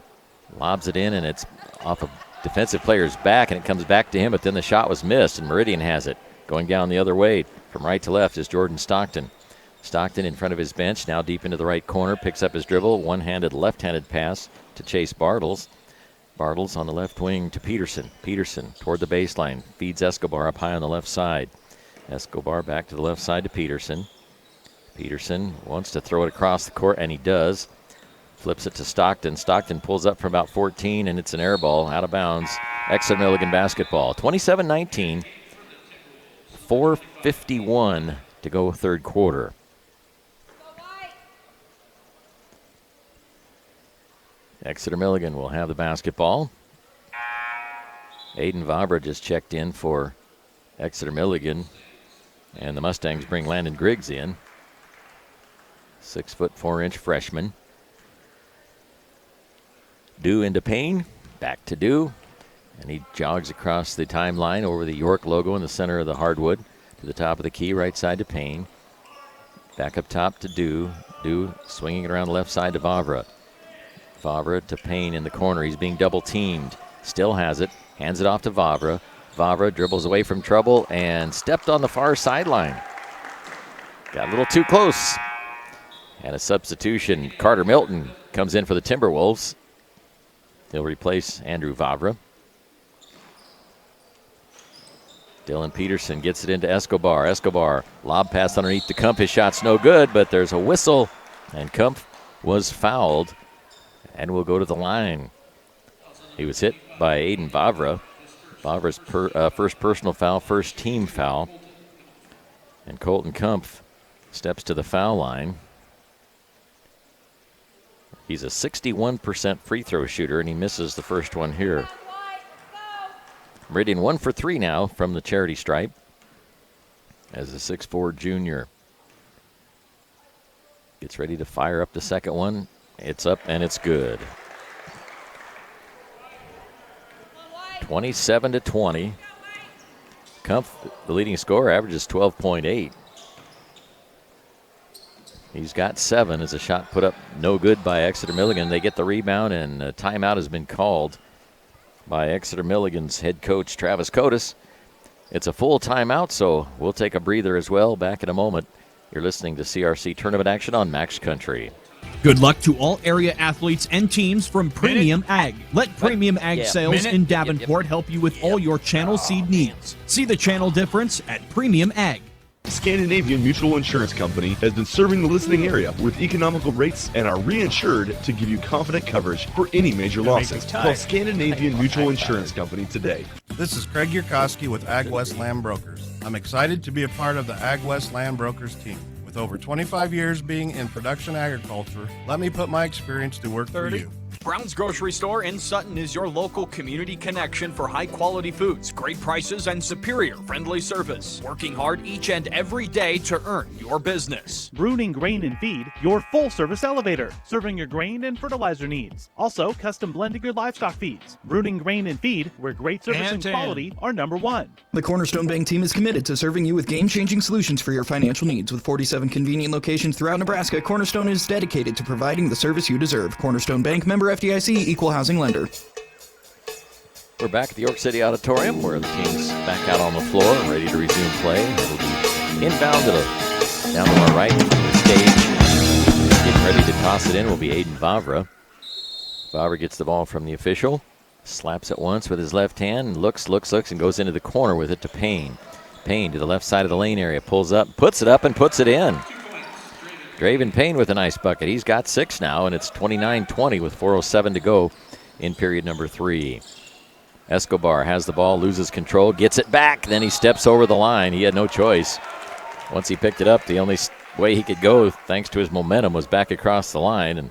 lobs it in, and it's off a defensive player's back, and it comes back to him, but then the shot was missed, and Meridian has it. Going down the other way from right to left is Jordan Stockton. Stockton in front of his bench, now deep into the right corner, picks up his dribble, one-handed, left-handed pass to Chase Bartles. Bartles on the left wing to Peterson. Peterson toward the baseline, feeds Escobar up high on the left side. Escobar back to the left side to Peterson. Peterson wants to throw it across the court, and he does. Flips it to Stockton. Stockton pulls up for about 14, and it's an air ball out of bounds. Exeter Milligan basketball. 27-19. 4:51 to go third quarter. Exeter Milligan will have the basketball. Aiden Vavra just checked in for Exeter Milligan, and the Mustangs bring Landon Griggs in. 6'4" freshman. Dew into Payne, back to Dew, and he jogs across the timeline over the York logo in the center of the hardwood to the top of the key, right side to Payne. Back up top to Dew. Dew swinging it around the left side to Vavra. Vavra to Payne in the corner. He's being double teamed. Still has it. Hands it off to Vavra. Vavra dribbles away from trouble and stepped on the far sideline. Got a little too close. And a substitution. Carter Milton comes in for the Timberwolves. He'll replace Andrew Vavra. Dylan Peterson gets it into Escobar. Escobar, lob pass underneath to Kumpf. His shot's no good, but there's a whistle, and Kumpf was fouled and will go to the line. He was hit by Aiden Vavra. Vavra's first personal foul, first team foul. And Colton Kumpf steps to the foul line. He's a 61% free throw shooter, and he misses the first one here. Meridian 1 for 3 now from the charity stripe as a 6'4" junior. Gets ready to fire up the second one. It's up and it's good. 27-20. Kumpf, the leading scorer, averages 12.8. He's got 7 as a shot put up no good by Exeter Milligan. They get the rebound, and a timeout has been called by Exeter Milligan's head coach, Travis Cotis. It's a full timeout, so we'll take a breather as well. Back in a moment. You're listening to CRC Tournament Action on Max Country. Good luck to all area athletes and teams from Premium Ag. Let Premium Ag Sales in Davenport help you with all your channel seed needs. See the channel difference at Premium Ag. Scandinavian Mutual Insurance Company has been serving the listening area with economical rates and are reinsured to give you confident coverage for any major losses. Call Scandinavian Mutual Insurance Company today. This is Craig Yurkowski with Ag West Land Brokers. I'm excited to be a part of the Ag West Land Brokers team. With over 25 years being in production agriculture, let me put my experience to work for you. Brown's Grocery Store in Sutton is your local community connection for high-quality foods, great prices, and superior friendly service. Working hard each and every day to earn your business. Bruning Grain and Feed, your full-service elevator, serving your grain and fertilizer needs. Also, custom blending your livestock feeds. Bruning Grain and Feed, where great service and quality are number one. The Cornerstone Bank team is committed to serving you with game-changing solutions for your financial needs. With 47 convenient locations throughout Nebraska, Cornerstone is dedicated to providing the service you deserve. Cornerstone Bank, member FDIC, equal housing lender. We're back at the York City Auditorium where the team's back out on the floor, ready to resume play. It'll be inbound down to our right to the stage. Getting ready to toss it in will be Aiden Vavra. Vavra gets the ball from the official, slaps it once with his left hand, looks, and goes into the corner with it to Payne. Payne to the left side of the lane area, pulls up, puts it up, and puts it in. Draven Payne with a nice bucket. He's got 6 now, and it's 29-20 with 4:07 to go in period number 3. Escobar has the ball, loses control, gets it back, then he steps over the line. He had no choice. Once he picked it up, the only way he could go, thanks to his momentum, was back across the line, and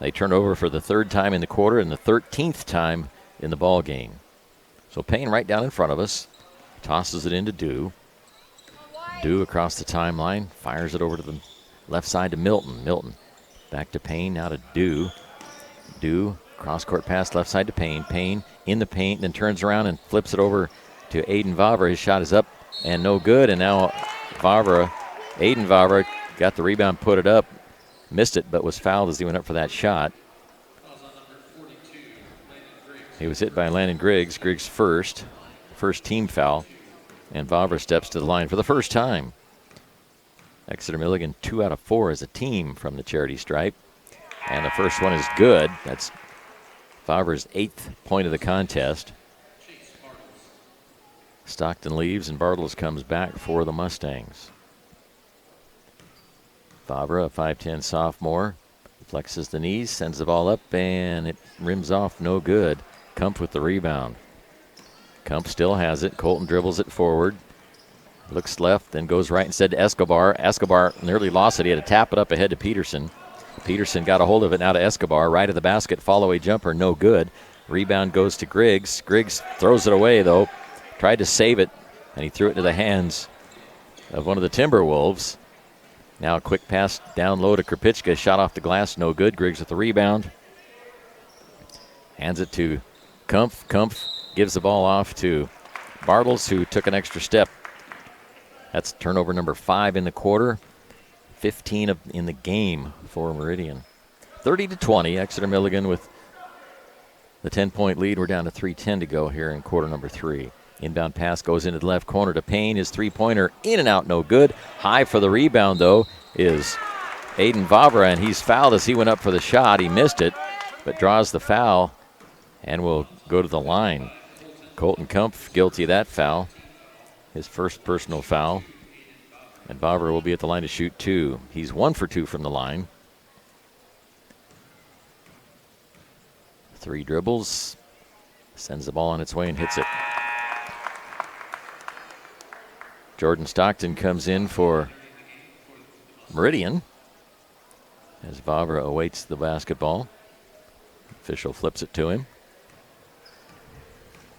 they turn over for the 3rd time in the quarter and the 13th time in the ball game. So Payne right down in front of us, tosses it into Dew. Dew across the timeline, fires it over to the left side to Milton. Milton back to Payne, now to Dew. Dew, cross-court pass left side to Payne. Payne in the paint, then turns around and flips it over to Aiden Vavra. His shot is up and no good, and now Aiden Vavra got the rebound, put it up, missed it, but was fouled as he went up for that shot. He was hit by Landon Griggs. Griggs first team foul, and Vavra steps to the line for the first time. Exeter Milligan 2 out of 4 as a team from the charity stripe. And the first one is good. That's Favre's 8th point of the contest. Stockton leaves and Bartles comes back for the Mustangs. Favre, a 5'10 sophomore, flexes the knees, sends the ball up, and it rims off, no good. Kump with the rebound. Kump still has it. Colton dribbles it forward. Looks left, then goes right instead to Escobar. Escobar nearly lost it. He had to tap it up ahead to Peterson. Peterson got a hold of it now to Escobar. Right of the basket, follow-away jumper, no good. Rebound goes to Griggs. Griggs throws it away, though. Tried to save it, and he threw it into the hands of one of the Timberwolves. Now a quick pass down low to Krupicka. Shot off the glass, no good. Griggs with the rebound. Hands it to Kumpf. Kumpf gives the ball off to Bartles, who took an extra step. That's turnover number 5 in the quarter. 15 in the game for Meridian. 30-20, Exeter Milligan with the 10-point lead. We're down to 3:10 to go here in quarter number 3. Inbound pass goes into the left corner to Payne. His three-pointer in and out, no good. High for the rebound, though, is Aiden Vavra, and he's fouled as he went up for the shot. He missed it, but draws the foul and will go to the line. Colton Kumpf guilty of that foul, his first personal foul. And Vavra will be at the line to shoot 2. He's 1 for 2 from the line. 3 dribbles, sends the ball on its way and hits it. Jordan Stockton comes in for Meridian as Vavra awaits the basketball. Official flips it to him.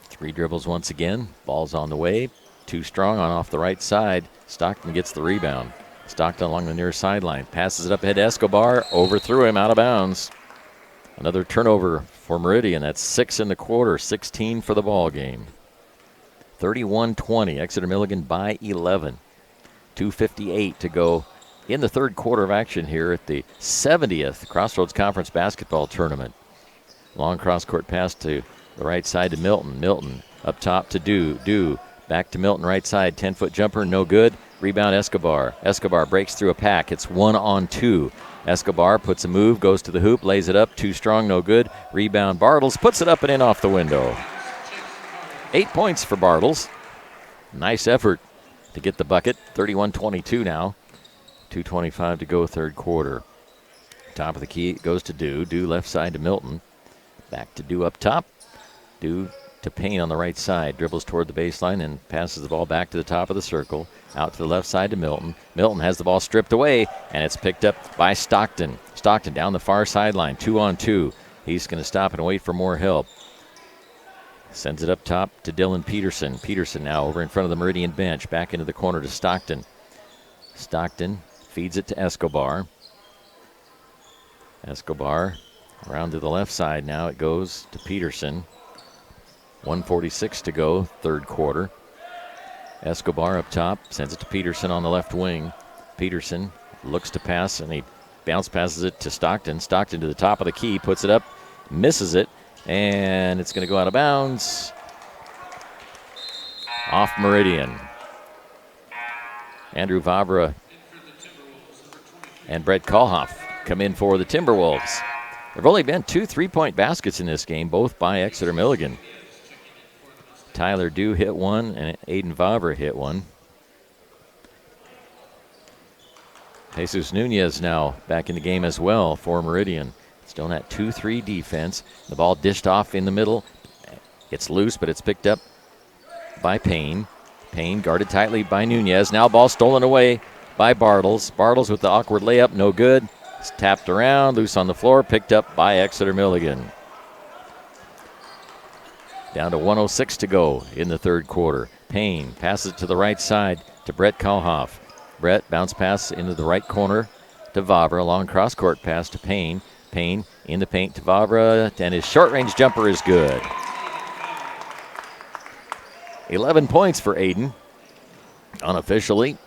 3 dribbles once again. Ball's on the way. Too strong on off the right side. Stockton gets the rebound. Stockton along the near sideline. Passes it up ahead to Escobar. Overthrew him out of bounds. Another turnover for Meridian. That's 6 in the quarter. 16 for the ball game. 31-20. Exeter Milligan by 11. 2:58 to go in the third quarter of action here at the 70th Crossroads Conference Basketball Tournament. Long cross-court pass to the right side to Milton. Milton up top to Dew. Dew back to Milton right side. 10-foot jumper, no good. Rebound Escobar. Escobar breaks through a pack. It's 1-on-2. Escobar puts a move, goes to the hoop, lays it up. Too strong, no good. Rebound Bartles, puts it up and in off the window. 8 points for Bartles. Nice effort to get the bucket. 31-22 now. 2:25 to go third quarter. Top of the key goes to Dew. Dew left side to Milton. Back to Dew up top. Dew to Payne on the right side. Dribbles toward the baseline and passes the ball back to the top of the circle. Out to the left side to Milton. Milton has the ball stripped away, and it's picked up by Stockton. Stockton down the far sideline. 2-on-2. He's going to stop and wait for more help. Sends it up top to Dylan Peterson. Peterson now over in front of the Meridian bench. Back into the corner to Stockton. Stockton feeds it to Escobar. Escobar around to the left side now. It goes to Peterson. 1:46 to go, third quarter. Escobar up top, sends it to Peterson on the left wing. Peterson looks to pass, and he bounce passes it to Stockton. Stockton to the top of the key, puts it up, misses it, and it's going to go out of bounds. Off Meridian. Andrew Vavra and Brett Kalhoff come in for the Timberwolves. There have only been 2 3-point baskets in this game, both by Exeter Milligan. Tyler Dew hit one, and Aiden Vavra hit one. Jesus Nunez now back in the game as well for Meridian. Still in that 2-3 defense. The ball dished off in the middle. It's loose, but it's picked up by Payne. Payne guarded tightly by Nunez. Now ball stolen away by Bartles. Bartles with the awkward layup, no good. It's tapped around, loose on the floor, picked up by Exeter Milligan. Down to 1:06 to go in the third quarter. Payne passes it to the right side to Brett Kalhoff. Brett bounce pass into the right corner to Vavra. Long cross-court pass to Payne. Payne in the paint to Vavra, and his short-range jumper is good. 11 points for Aiden, unofficially.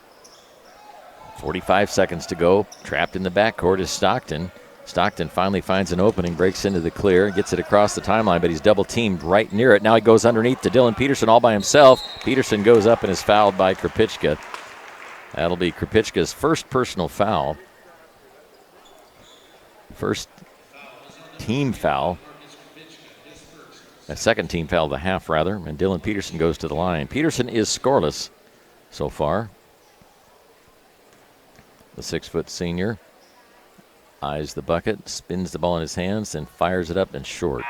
45 seconds to go. Trapped in the backcourt is Stockton. Stockton finally finds an opening, breaks into the clear, gets it across the timeline, but he's double-teamed right near it. Now he goes underneath to Dylan Peterson all by himself. Peterson goes up and is fouled by Krupicka. That'll be Krupicka's first personal foul. First team foul. A second team foul of the half, rather, and Dylan Peterson goes to the line. Peterson is scoreless so far. The 6-foot senior eyes the bucket, spins the ball in his hands, and fires it up and short.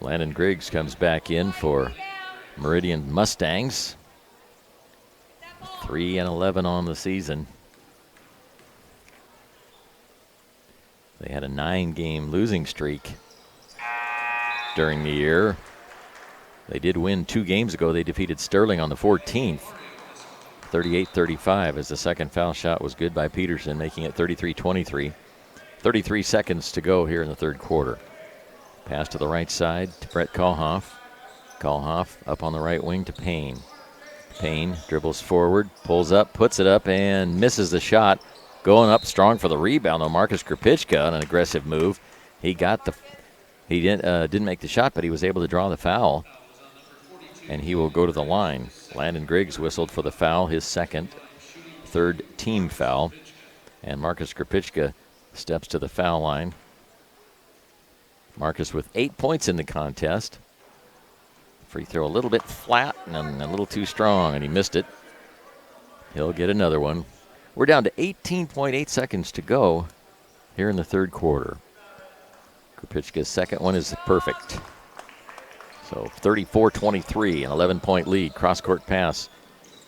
Landon Griggs comes back in for Meridian Mustangs. 3-11 on the season. They had a 9-game losing streak during the year. They did win 2 games ago. They defeated Sterling on the 14th, 38-35, as the second foul shot was good by Peterson, making it 33-23. 33 seconds to go here in the third quarter. Pass to the right side to Brett Kalhoff. Kalhoff up on the right wing to Payne. Payne dribbles forward, pulls up, puts it up, and misses the shot. Going up strong for the rebound, though, Marcus Krupicka on an aggressive move. He didn't make the shot, but he was able to draw the foul, and he will go to the line. Landon Griggs whistled for the foul, his second, third team foul, and Marcus Krupicka steps to the foul line. Marcus with 8 points in the contest. Free throw a little bit flat and a little too strong, and he missed it. He'll get another one. We're down to 18.8 seconds to go here in the third quarter. Krupicka's second one is perfect. So 34-23, an 11-point lead. Cross-court pass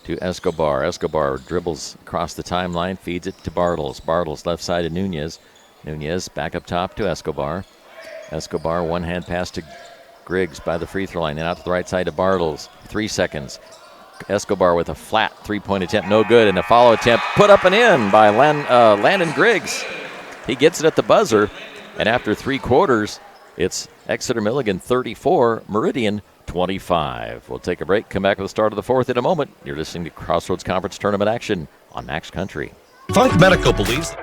to Escobar. Escobar dribbles across the timeline, feeds it to Bartles. Bartles left side to Nunez. Nunez back up top to Escobar. Escobar one-hand pass to Griggs by the free throw line. Then out to the right side to Bartles. 3 seconds. Escobar with a flat three-point attempt, no good, and a follow attempt put up and in by Landon Griggs. He gets it at the buzzer, and after 3 quarters, it's Exeter Milligan 34, Meridian 25. We'll take a break, come back with the start of the fourth in a moment. You're listening to Crossroads Conference Tournament action on Max Country. Funk Medical believes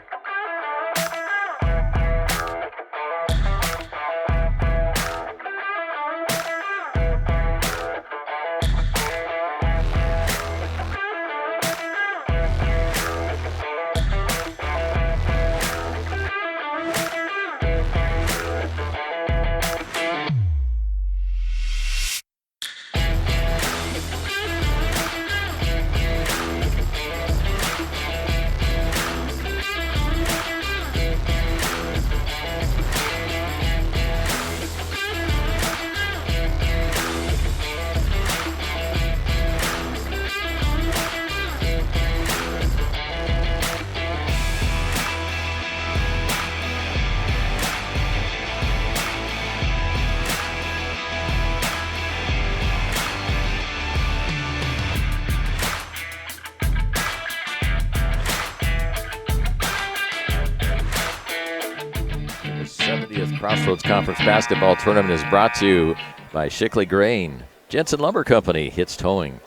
Crossroads Conference Basketball Tournament is brought to you by Shickley Grain, Jensen Lumber Company, Hits Towing,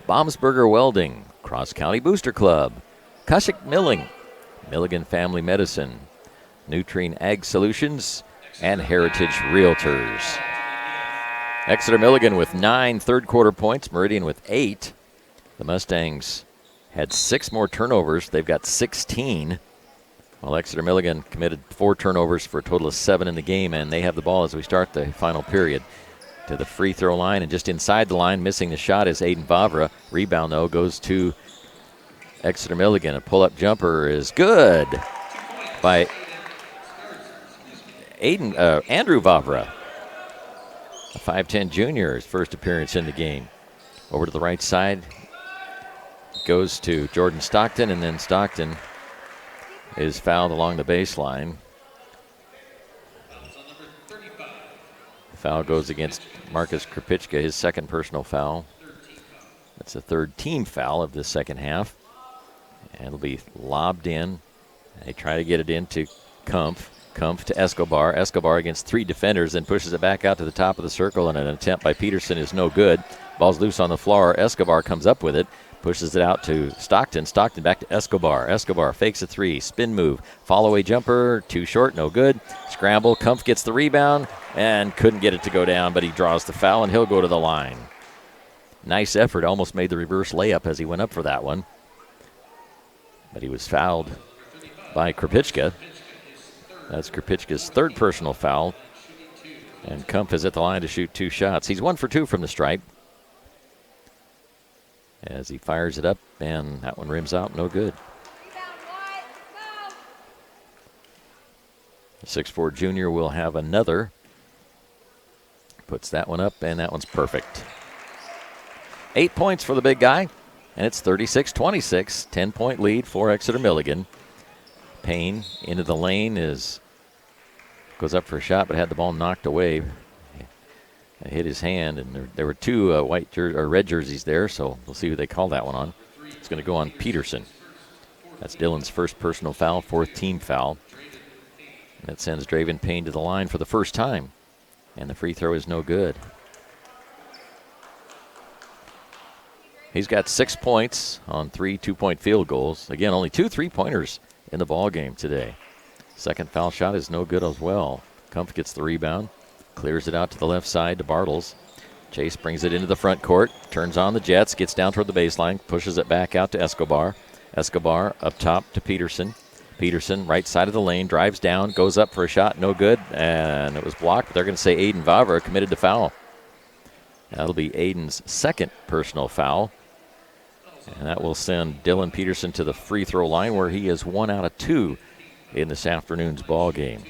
Baumsberger Welding, Cross County Booster Club, Cushik Milling, Milligan Family Medicine, Nutrien Ag Solutions, and Heritage Realtors. Exeter Milligan with 9 third-quarter points, Meridian with 8. The Mustangs had 6 more turnovers. They've got 16. While Exeter Milligan committed 4 turnovers for a total of 7 in the game, and they have the ball as we start the final period. To the free throw line, and just inside the line, missing the shot is Aiden Vavra. Rebound, though, goes to Exeter Milligan. A pull-up jumper is good by Andrew Vavra, a 5'10 junior, his first appearance in the game. Over to the right side, goes to Jordan Stockton, and then Stockton is fouled along the baseline. The foul goes against Marcus Krapicka, his second personal foul. That's the third team foul of the second half. And it'll be lobbed in. They try to get it into Kumpf. Kumpf to Escobar. Escobar against 3 defenders, then pushes it back out to the top of the circle, and an attempt by Peterson is no good. Ball's loose on the floor. Escobar comes up with it, pushes it out to Stockton. Stockton back to Escobar. Escobar fakes a 3, spin move, follow-away jumper, too short, no good. Scramble, Kumpf gets the rebound and couldn't get it to go down, but he draws the foul, and he'll go to the line. Nice effort, almost made the reverse layup as he went up for that one. But he was fouled by Krapicka. That's Krapicka's third personal foul. And Kumpf is at the line to shoot 2 shots. He's 1 for 2 from the stripe. As he fires it up, and that one rims out, no good. The 6'4 junior will have another. Puts that one up, and that one's perfect. 8 points for the big guy, and it's 36-26, 10-point lead for Exeter Milligan. Payne into the lane goes up for a shot, but had the ball knocked away. It hit his hand, and there were 2 red jerseys there, so we'll see who they call that one on. It's going to go on Peterson. That's Dylan's first personal foul, 4th team foul. And that sends Draven Payne to the line for the first time, and the free throw is no good. He's got 6 points on 3 2-point field goals. Again, only 2 3-pointers in the ball game today. Second foul shot is no good as well. Kumpf gets the rebound, clears it out to the left side to Bartles. Chase brings it into the front court, turns on the Jets, gets down toward the baseline, pushes it back out to Escobar. Escobar up top to Peterson. Peterson, right side of the lane, drives down, goes up for a shot, no good, and it was blocked, but they're going to say Aiden Vavra committed to foul. That'll be Aiden's second personal foul. And that will send Dylan Peterson to the free throw line, where he is 1 out of 2 in this afternoon's ball game.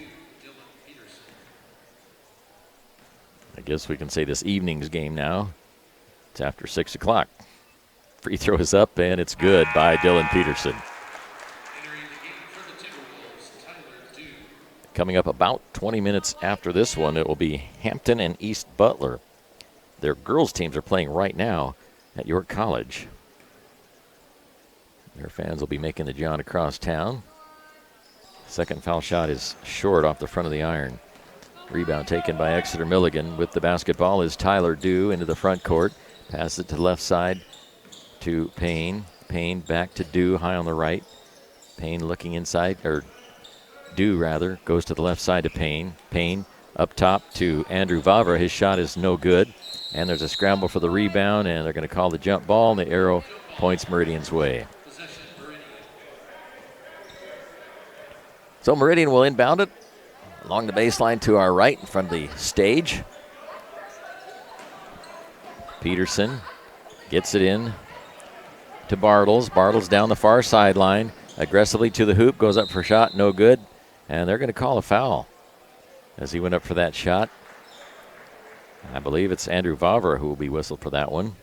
I guess we can say this evening's game now. It's after 6 o'clock. Free throw is up, and it's good by Dylan Peterson. Coming up about 20 minutes after this one, it will be Hampton and East Butler. Their girls' teams are playing right now at York College. Their fans will be making the jaunt across town. Second foul shot is short off the front of the iron. Rebound taken by Exeter Milligan. With the basketball is Tyler Dew into the front court. Passes it to the left side to Payne. Payne back to Dew, high on the right. Payne looking inside, or Dew rather, goes to the left side to Payne. Payne up top to Andrew Vavra. His shot is no good. And there's a scramble for the rebound, and they're going to call the jump ball, and the arrow points Meridian's way. So Meridian will inbound it along the baseline to our right in front of the stage. Peterson gets it in to Bartles. Bartles down the far sideline, aggressively to the hoop, goes up for a shot, no good. And they're going to call a foul as he went up for that shot. I believe it's Andrew Vavra who will be whistled for that one.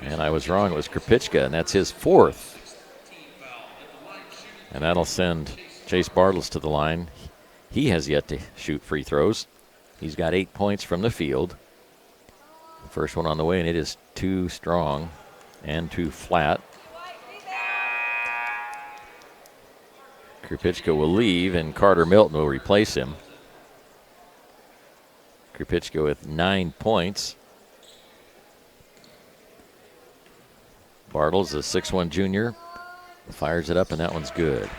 And I was wrong, it was Krapicka, and that's his 4th. And that'll send Chase Bartles to the line. He has yet to shoot free throws. He's got 8 points from the field. The first one on the way, and it is too strong and too flat. Krapicka will leave, and Carter Milton will replace him. Krupitschka with 9 points. Bartles, a 6'1 junior, fires it up, and that one's good.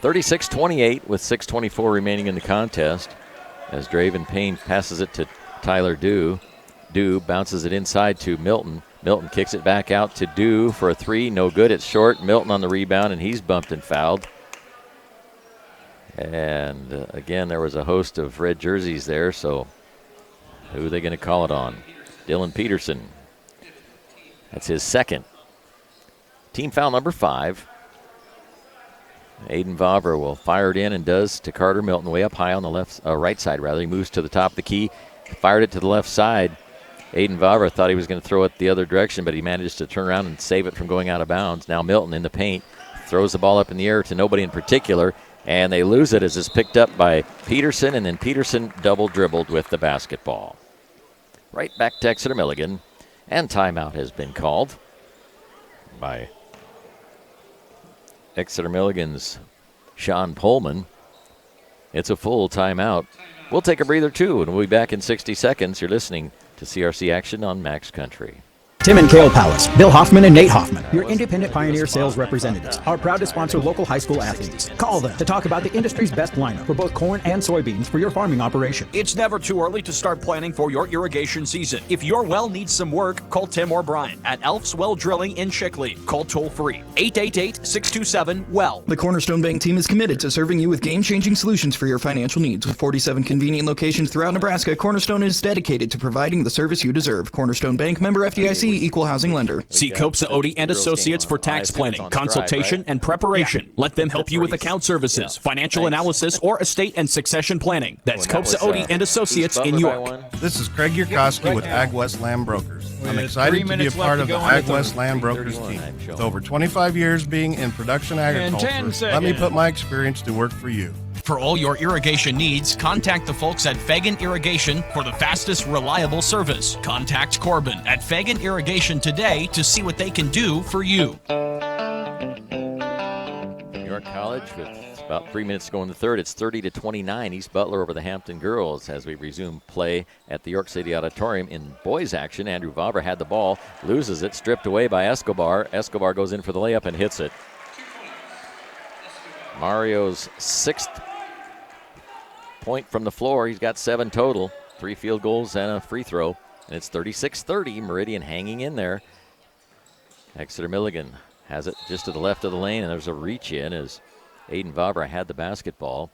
36-28 with 6:24 remaining in the contest as Draven Payne passes it to Tyler Dew. Dew bounces it inside to Milton. Milton kicks it back out to Dew for a three. No good. It's short. Milton on the rebound, and he's bumped and fouled. And again, there was a host of red jerseys there, so who are they going to call it on? Dylan Peterson. That's his second. Team foul number 5. Aiden Vavra will fire it in and does to Carter Milton way up high on the right side. He moves to the top of the key, fired it to the left side. Aiden Vavra thought he was going to throw it the other direction, but he managed to turn around and save it from going out of bounds. Now Milton in the paint throws the ball up in the air to nobody in particular, and they lose it as it's picked up by Peterson, and then Peterson double dribbled with the basketball. Right back to Exeter Milligan, and timeout has been called by Exeter Milligan's Sean Pullman. It's a full timeout. We'll take a breather too, and we'll be back in 60 seconds. You're listening to CRC Action on Max Country. Tim and Kale Palace, Bill Hoffman and Nate Hoffman, your independent Pioneer sales representatives, are proud to sponsor local high school athletes. Call them to talk about the industry's best lineup for both corn and soybeans for your farming operation. It's never too early to start planning for your irrigation season. If your well needs some work, call Tim or Brian at Elf's Well Drilling in Chicley. Call toll-free 888-627-WELL. The Cornerstone Bank team is committed to serving you with game-changing solutions for your financial needs. With 47 convenient locations throughout Nebraska, Cornerstone is dedicated to providing the service you deserve. Cornerstone Bank, member FDIC, equal housing lender. See Copsa Odie and Associates for tax planning, consultation, and preparation. Let them help you with account services, financial analysis, or estate and succession planning. That's Copsa Odie and Associates in York. This is Craig Yurkowski with Ag West Land Brokers. I'm excited to be a part of the Ag West Land Brokers team. With over 25 years being in production agriculture, let me put my experience to work for you. For all your irrigation needs, contact the folks at Fagan Irrigation for the fastest, reliable service. Contact Corbin at Fagan Irrigation today to see what they can do for you. New York College with about 3 minutes to go in the third. It's 30-29 East Butler over the Hampton Girls as we resume play at the York City Auditorium in boys action. Andrew Vavra had the ball, loses it, stripped away by Escobar. Escobar goes in for the layup and hits it. Mario's 6th point from the floor. He's got 7 total, 3 field goals and a free throw, and it's 36-30. Meridian hanging in there. Exeter Milligan has it just to the left of the lane, and there's a reach in as Aiden Vavra had the basketball.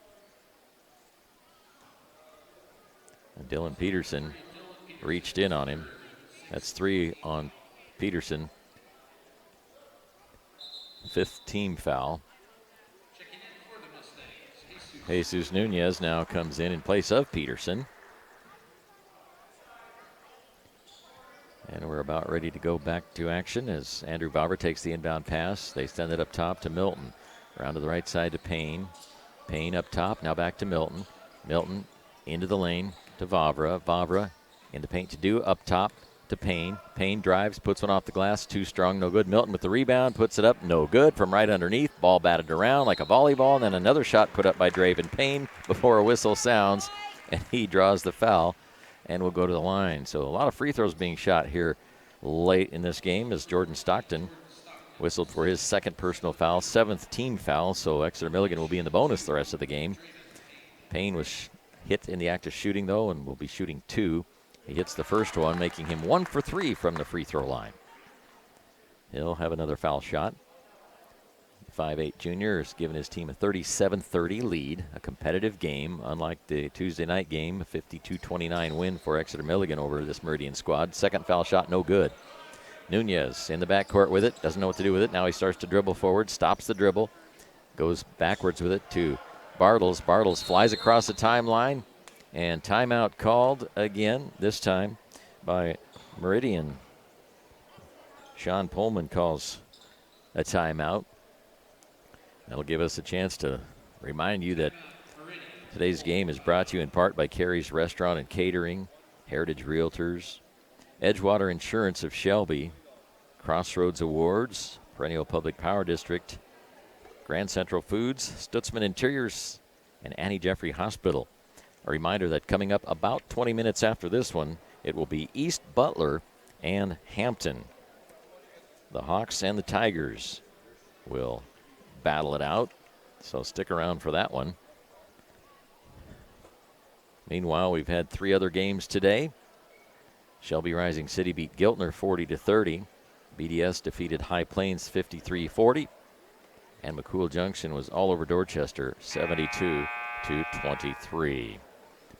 And Dylan Peterson reached in on him. That's 3 on Peterson. 5th team foul. Jesus Nunez now comes in place of Peterson. And we're about ready to go back to action as Andrew Vavra takes the inbound pass. They send it up top to Milton. Around to the right side to Payne. Payne up top, now back to Milton. Milton into the lane to Vavra. Vavra in the paint to do, up top to Payne. Payne drives, puts one off the glass, too strong, no good. Milton with the rebound, puts it up, no good from right underneath. Ball batted around like a volleyball, and then another shot put up by Draven Payne before a whistle sounds, and he draws the foul and will go to the line. So a lot of free throws being shot here late in this game as Jordan Stockton whistled for his 2nd personal foul, 7th team foul, so Exeter Milligan will be in the bonus the rest of the game. Payne was hit in the act of shooting, though, and will be shooting 2. He hits the first one, making him 1 for 3 from the free throw line. He'll have another foul shot. The 5'8 junior has given his team a 37-30 lead, a competitive game, unlike the Tuesday night game, a 52-29 win for Exeter Milligan over this Meridian squad. 2nd foul shot, no good. Nunez in the backcourt with it, doesn't know what to do with it. Now he starts to dribble forward, stops the dribble, goes backwards with it to Bartles. Bartles flies across the timeline. And timeout called again, this time by Meridian. Sean Pullman calls a timeout. That'll give us a chance to remind you that today's game is brought to you in part by Carey's Restaurant and Catering, Heritage Realtors, Edgewater Insurance of Shelby, Crossroads Awards, Perennial Public Power District, Grand Central Foods, Stutzman Interiors, and Annie Jeffrey Hospital. A reminder that coming up about 20 minutes after this one, it will be East Butler and Hampton. The Hawks and the Tigers will battle it out, so stick around for that one. Meanwhile, we've had 3 other games today. Shelby Rising City beat Giltner 40-30. BDS defeated High Plains 53-40. And McCool Junction was all over Dorchester 72-23.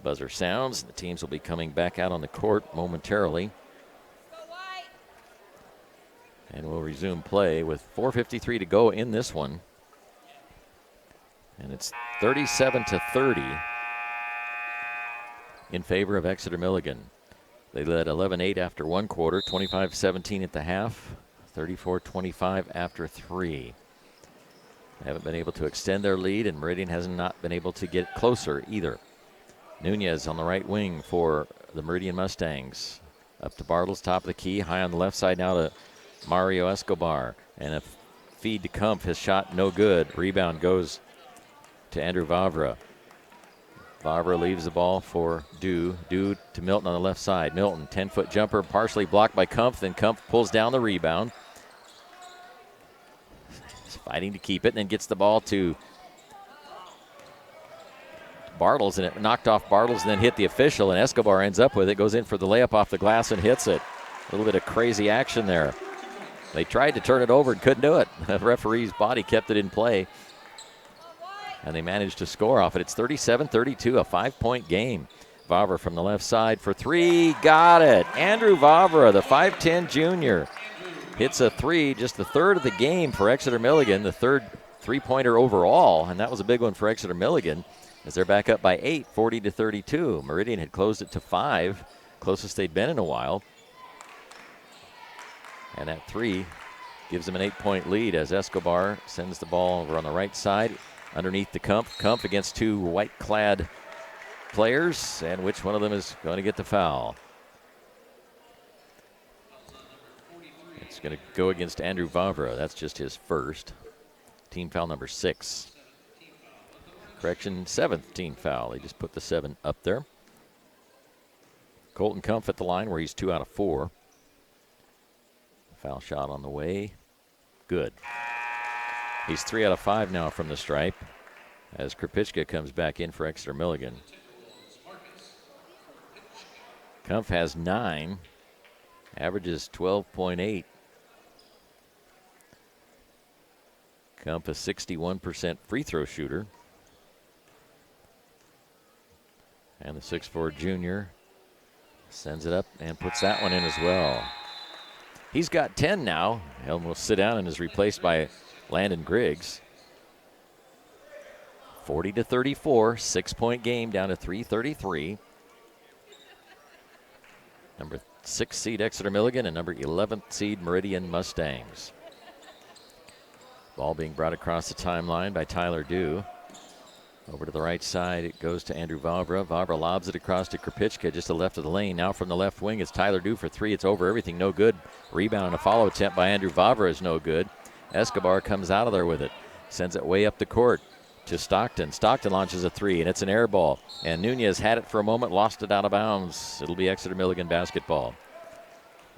Buzzer sounds. The teams will be coming back out on the court momentarily. And we'll resume play with 4:53 to go in this one. And it's 37-30 in favor of Exeter Milligan. They led 11-8 after 1 quarter, 25-17 at the half, 34-25 after 3. They haven't been able to extend their lead, and Meridian has not been able to get closer either. Nunez on the right wing for the Meridian Mustangs. Up to Bartles, top of the key, high on the left side now to Mario Escobar. And a feed to Kumpf, his shot no good. Rebound goes to Andrew Vavra. Vavra leaves the ball for Dew. Dew to Milton on the left side. Milton, 10-foot jumper, partially blocked by Kumpf. Then Kumpf pulls down the rebound. He's fighting to keep it, and then gets the ball to Bartles, and it knocked off Bartles and then hit the official, and Escobar ends up with it, goes in for the layup off the glass and hits it. A little bit of crazy action there. They tried to turn it over and couldn't do it. The referee's body kept it in play, and they managed to score off it. It's 37-32, a 5-point game. Vavra from the left side for 3, got it. Andrew Vavra, the 5'10 junior, hits a 3, just the 3rd of the game for Exeter Milligan, the 3rd three-pointer overall, and that was a big one for Exeter Milligan, as they're back up by 8, 40-32. Meridian had closed it to 5, closest they'd been in a while. And that 3 gives them an 8-point lead as Escobar sends the ball over on the right side underneath the Kumpf. Kumpf against 2 white-clad players, and which one of them is going to get the foul? It's going to go against Andrew Vavra. That's just his first. Team foul number 6. Correction, 7th team foul. They just put the 7 up there. Colton Kumpf at the line where he's 2 out of 4. Foul shot on the way. Good. He's 3 out of 5 now from the stripe as Krapicka comes back in for Exeter Milligan. Kumpf has 9. Averages 12.8. Kumpf a 61% free throw shooter. And the 6'4 junior sends it up and puts that one in as well. He's got 10 now. Helm will sit down and is replaced by Landon Griggs. 40-34, 6-point game down to 3:33. Number 6 seed Exeter Milligan and number 11th seed Meridian Mustangs. Ball being brought across the timeline by Tyler Dew. Over to the right side, it goes to Andrew Vavra. Vavra lobs it across to Krapicka, just to the left of the lane. Now from the left wing, it's Tyler Dew for 3. It's over everything, no good. Rebound and a follow attempt by Andrew Vavra is no good. Escobar comes out of there with it. Sends it way up the court to Stockton. Stockton launches a 3, and it's an air ball. And Nunez had it for a moment, lost it out of bounds. It'll be Exeter Milligan basketball.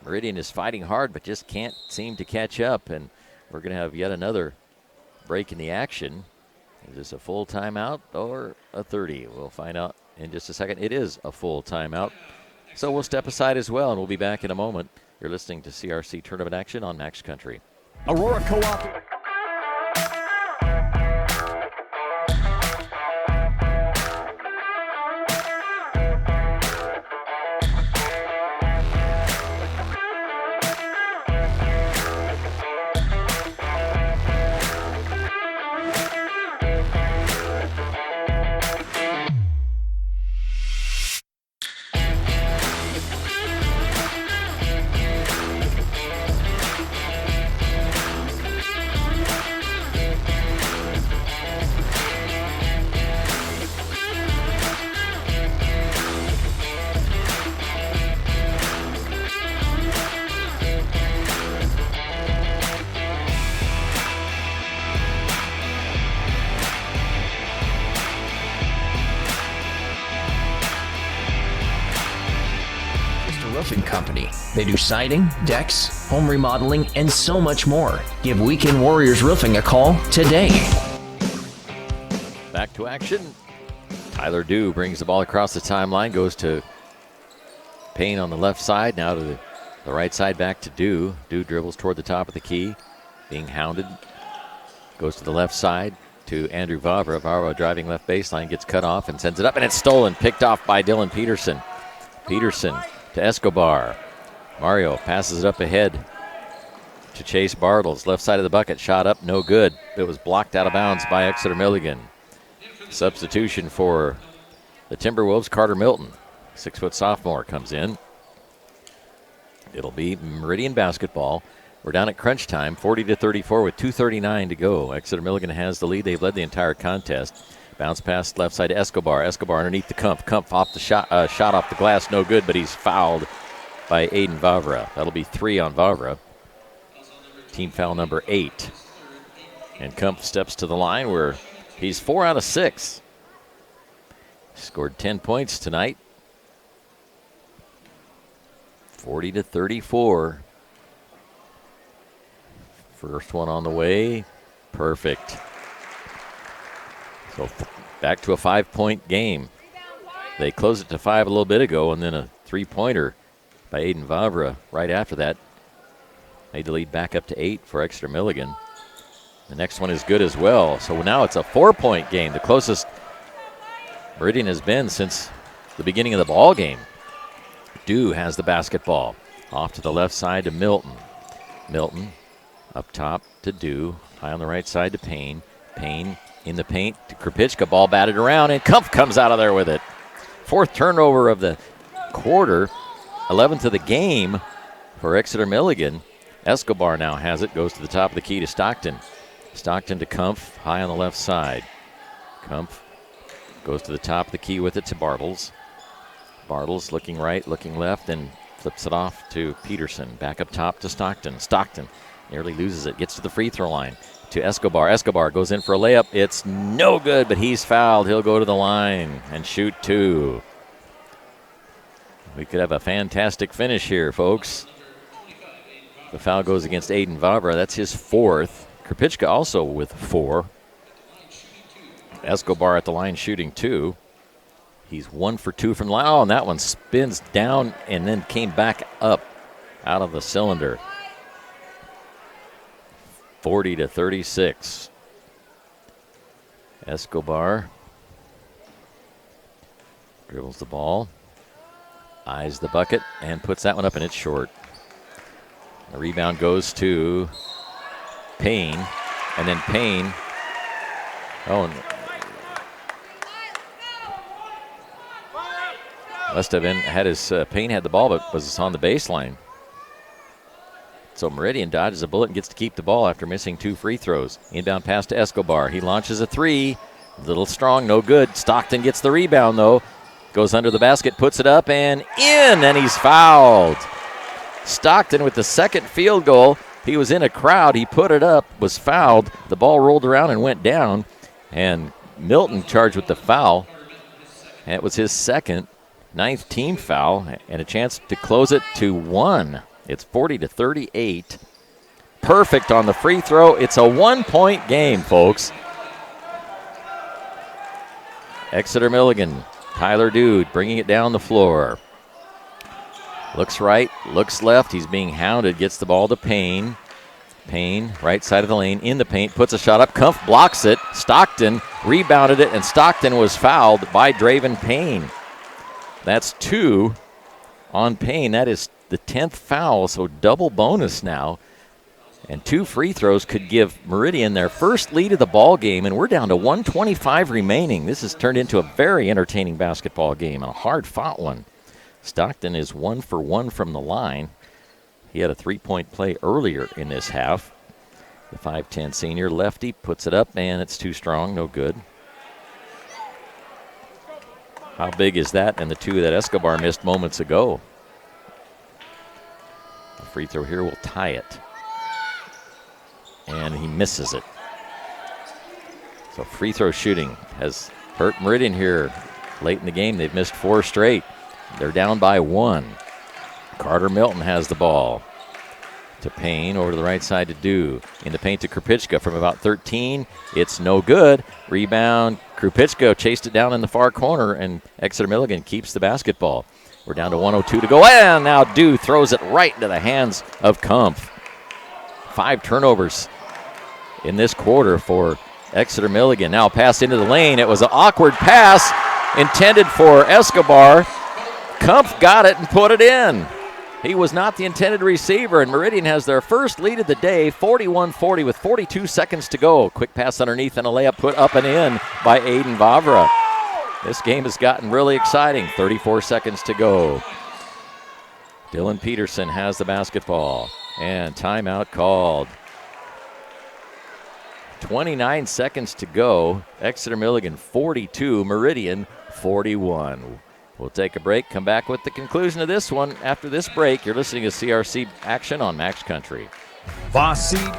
Meridian is fighting hard, but just can't seem to catch up. And we're going to have yet another break in the action. Is this a full timeout or a 30? We'll find out in just a second. It is a full timeout. So we'll step aside as well, and we'll be back in a moment. You're listening to CRC Tournament Action on Max Country. Aurora Co-op. Roofing Company. They do siding, decks, home remodeling, and so much more. Give Weekend Warriors Roofing a call today. Back to action. Tyler Dew brings the ball across the timeline, goes to Payne on the left side, now to the right side, back to Dew. Dew dribbles toward the top of the key, being hounded. Goes to the left side to Andrew Vavra. Vavra driving left baseline, gets cut off and sends it up, and it's stolen, picked off by Dylan Peterson. Peterson to Escobar. Mario passes it up ahead to Chase Bartles. Left side of the bucket, shot up, no good. It was blocked out of bounds by Exeter Milligan. Substitution for the Timberwolves, Carter Milton. 6-foot sophomore comes in. It'll be Meridian basketball. We're down at crunch time, 40-34 with 2:39 to go. Exeter Milligan has the lead. They've led the entire contest. Bounce pass left side to Escobar. Escobar underneath the Kumpf. Kumpf off the shot off the glass, no good, but he's fouled by Aiden Vavra. That'll be 3 on Vavra. Team foul number 8. And Kumpf steps to the line where he's 4 out of 6. Scored 10 points tonight. 40-34. First one on the way. Perfect. So back to a 5-point game. They closed it to 5 a little bit ago, and then a 3-pointer by Aiden Vavra right after that made the lead back up to 8 for Exeter Milligan. The next one is good as well. So now it's a 4-point game, the closest Meridian has been since the beginning of the ball game. Dew has the basketball. Off to the left side to Milton. Milton up top to Dew. High on the right side to Payne. Payne in the paint to Krupicka. Ball batted around, and Kumpf comes out of there with it. 4th turnover of the quarter. 11th of the game for Exeter Milligan. Escobar now has it. Goes to the top of the key to Stockton. Stockton to Kumpf. High on the left side. Kumpf goes to the top of the key with it to Bartles. Bartles looking right, looking left, and flips it off to Peterson. Back up top to Stockton. Stockton nearly loses it. Gets to the free throw line to Escobar. Escobar goes in for a layup. It's no good, but he's fouled. He'll go to the line and shoot 2. We could have a fantastic finish here, folks. The foul goes against Aiden Vavra. That's his 4th. Krupicka also with 4. Escobar at the line shooting 2. He's 1 for 2 from the line. Oh, and that one spins down and then came back up out of the cylinder. 40-36. Escobar dribbles the ball, eyes the bucket, and puts that one up, and it's short. The rebound goes to Payne, and then Payne. Must have been Payne had the ball, but was on the baseline. So Meridian dodges a bullet and gets to keep the ball after missing 2 free throws. Inbound pass to Escobar. He launches a 3. A little strong, no good. Stockton gets the rebound, though. Goes under the basket, puts it up, and in, and he's fouled. Stockton with the 2nd field goal. He was in a crowd. He put it up, was fouled. The ball rolled around and went down, and Milton charged with the foul. And it was his 2nd, 9th team foul, and a chance to close it to 1. It's 40-38. Perfect on the free throw. It's a 1-point game, folks. Exeter Milligan, Tyler Dew bringing it down the floor. Looks right, looks left. He's being hounded. Gets the ball to Payne. Payne, right side of the lane, in the paint, puts a shot up. Kumpf blocks it. Stockton rebounded it, and Stockton was fouled by Draven Payne. That's 2 on Payne. That is the 10th foul, so double bonus now. And 2 free throws could give Meridian their first lead of the ball game, and we're down to 1:25 remaining. This has turned into a very entertaining basketball game, a hard-fought one. Stockton is 1 for 1 from the line. He had a 3-point play earlier in this half. The 5'10 senior lefty puts it up, and it's too strong, no good. How big is that? And the 2 that Escobar missed moments ago. The free throw here will tie it. And he misses it. So free throw shooting has hurt Meridian here late in the game. They've missed 4 straight. They're down by 1. Carter Milton has the ball. To Payne, over to the right side to Dew. In the paint to Krupicka from about 13. It's no good. Rebound. Krupicka chased it down in the far corner, and Exeter Milligan keeps the basketball. We're down to 1:02 to go, and now Dew throws it right into the hands of Kumpf. 5 turnovers in this quarter for Exeter Milligan. Now pass into the lane. It was an awkward pass intended for Escobar. Kumpf got it and put it in. He was not the intended receiver, and Meridian has their first lead of the day, 41-40 with 42 seconds to go. Quick pass underneath and a layup put up and in by Aiden Vavra. This game has gotten really exciting. 34 seconds to go. Dylan Peterson has the basketball, and timeout called. 29 seconds to go. Exeter Milligan 42, Meridian 41. We'll take a break, come back with the conclusion of this one. After this break, you're listening to CRC Action on Max Country. Voss Seed.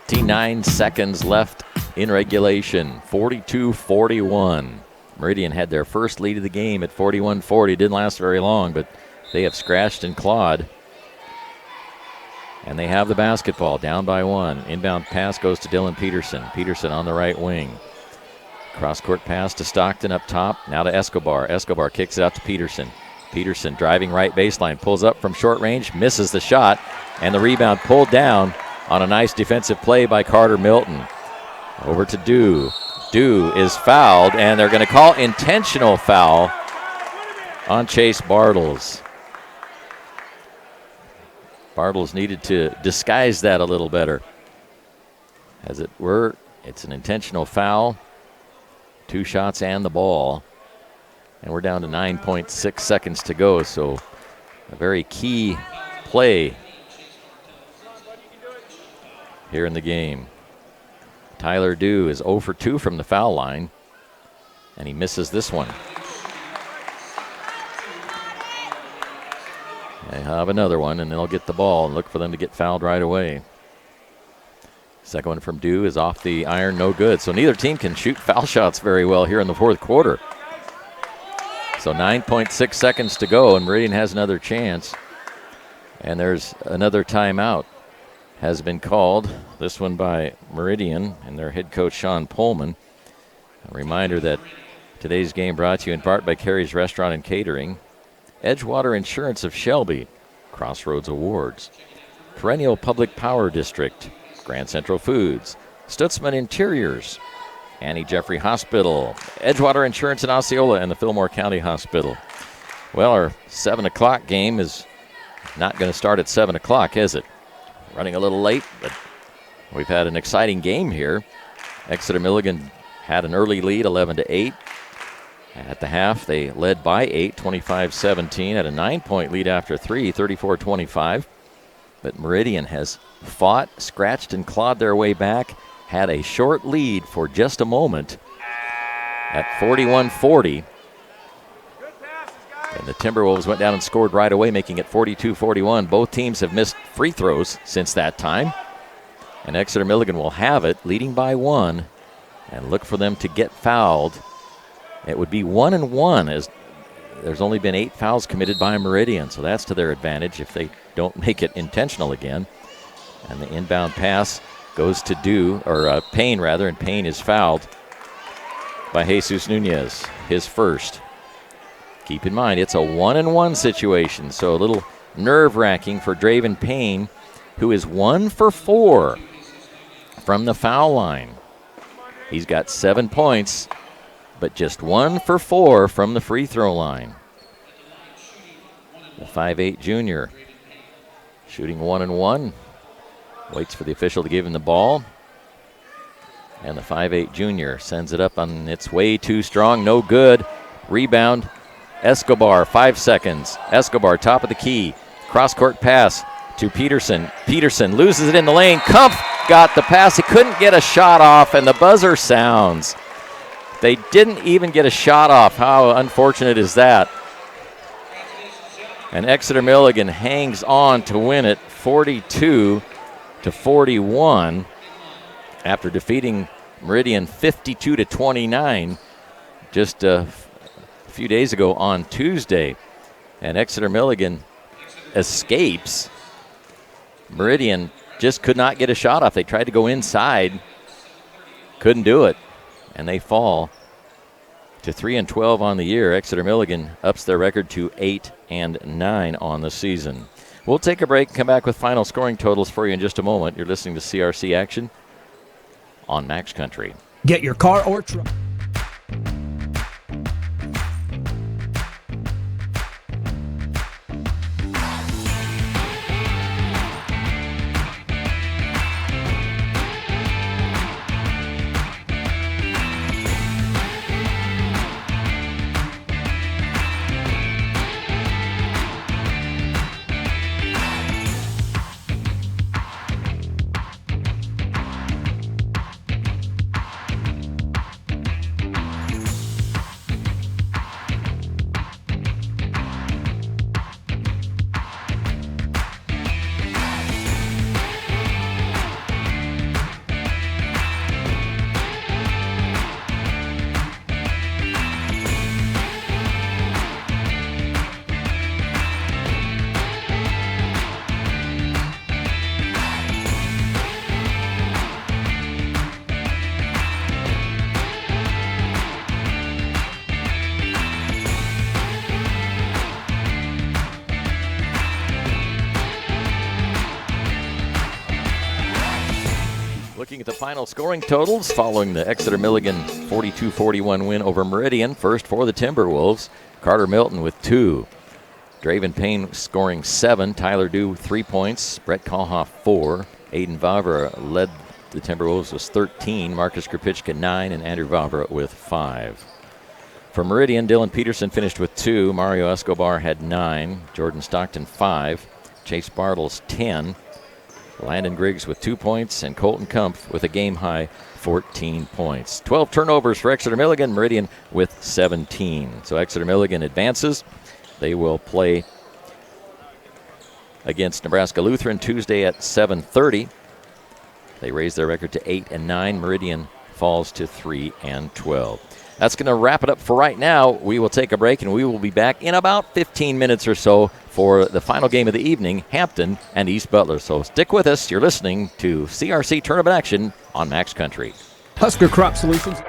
.9 seconds left in regulation, 42-41. Meridian had their first lead of the game at 41-40. Didn't last very long, but they have scratched and clawed. And they have the basketball, down by 1. Inbound pass goes to Dylan Peterson. Peterson on the right wing. Cross-court pass to Stockton up top, now to Escobar. Escobar kicks it out to Peterson. Peterson driving right baseline, pulls up from short range, misses the shot, and the rebound pulled down on a nice defensive play by Carter Milton. Over to Dew. Dew is fouled, and they're going to call intentional foul on Chase Bartles. Bartles needed to disguise that a little better. As it were, it's an intentional foul. 2 shots and the ball. And we're down to 9.6 seconds to go, so a very key play here in the game. Tyler Dew is 0 for 2 from the foul line, and he misses this one. They have another one, and they'll get the ball and look for them to get fouled right away. Second one from Dew is off the iron, no good. So neither team can shoot foul shots very well here in the fourth quarter. So 9.6 seconds to go, and Meridian has another chance. And there's another timeout has been called, this one by Meridian and their head coach Sean Pullman. A reminder that today's game brought to you in part by Carey's Restaurant and Catering, Edgewater Insurance of Shelby, Crossroads Awards, Perennial Public Power District, Grand Central Foods, Stutzman Interiors, Annie Jeffrey Hospital, Edgewater Insurance in Osceola, and the Fillmore County Hospital. Well, our 7 o'clock game is not going to start at 7 o'clock, is it? Running a little late, but we've had an exciting game here. Exeter Milligan had an early lead, 11-8. At the half, they led by 8, 25-17. Had a 9-point lead after 3, 34-25. But Meridian has fought, scratched, and clawed their way back. Had a short lead for just a moment at 41-40. And the Timberwolves went down and scored right away, making it 42-41. Both teams have missed free throws since that time. And Exeter Milligan will have it, leading by 1, and look for them to get fouled. It would be 1-1, as there's only been 8 fouls committed by Meridian, so that's to their advantage if they don't make it intentional again. And the inbound pass goes to Payne, and Payne is fouled by Jesus Nunez, his first. Keep in mind, it's a 1-and-1 situation, so a little nerve-wracking for Draven Payne, who is 1 for 4 from the foul line. He's got 7 points, but just 1 for 4 from the free throw line. The 5'8" junior shooting 1-and-1. Waits for the official to give him the ball. And the 5'8" junior sends it up on its way too strong. No good. Rebound. Escobar, 5 seconds. Escobar, top of the key. Cross-court pass to Peterson. Peterson loses it in the lane. Kumpf got the pass. He couldn't get a shot off, and the buzzer sounds. They didn't even get a shot off. How unfortunate is that? And Exeter Milligan hangs on to win it 42-41 after defeating Meridian 52-29 just a few days ago on Tuesday. And Exeter Milligan escapes. Meridian just could not get a shot off. They tried to go inside, couldn't do it, and they fall to 3-12 on the year. Exeter Milligan ups their record to 8-9 on the season. We'll take a break and come back with final scoring totals for you in just a moment. You're listening to CRC Action on Max Country. Get your car or truck. Looking at the final scoring totals following the Exeter Milligan 42-41 win over Meridian. First for the Timberwolves, Carter Milton with 2. Draven Payne scoring 7. Tyler Dew 3 points. Brett Kalhoff 4. Aiden Vavra led the Timberwolves with 13. Marcus Krupicka 9, and Andrew Vavra with 5. For Meridian, Dylan Peterson finished with 2. Mario Escobar had 9. Jordan Stockton 5. Chase Bartles 10. Landon Griggs with 2 points, and Colton Kumpf with a game-high 14 points. 12 turnovers for Exeter Milligan, Meridian with 17. So Exeter Milligan advances. They will play against Nebraska Lutheran Tuesday at 7:30. They raise their record to 8-9. Meridian falls to 3-12. That's going to wrap it up for right now. We will take a break, and we will be back in about 15 minutes or so for the final game of the evening, Hampton and East Butler. So stick with us. You're listening to CRC Tournament Action on Max Country. Husker Crop Solutions.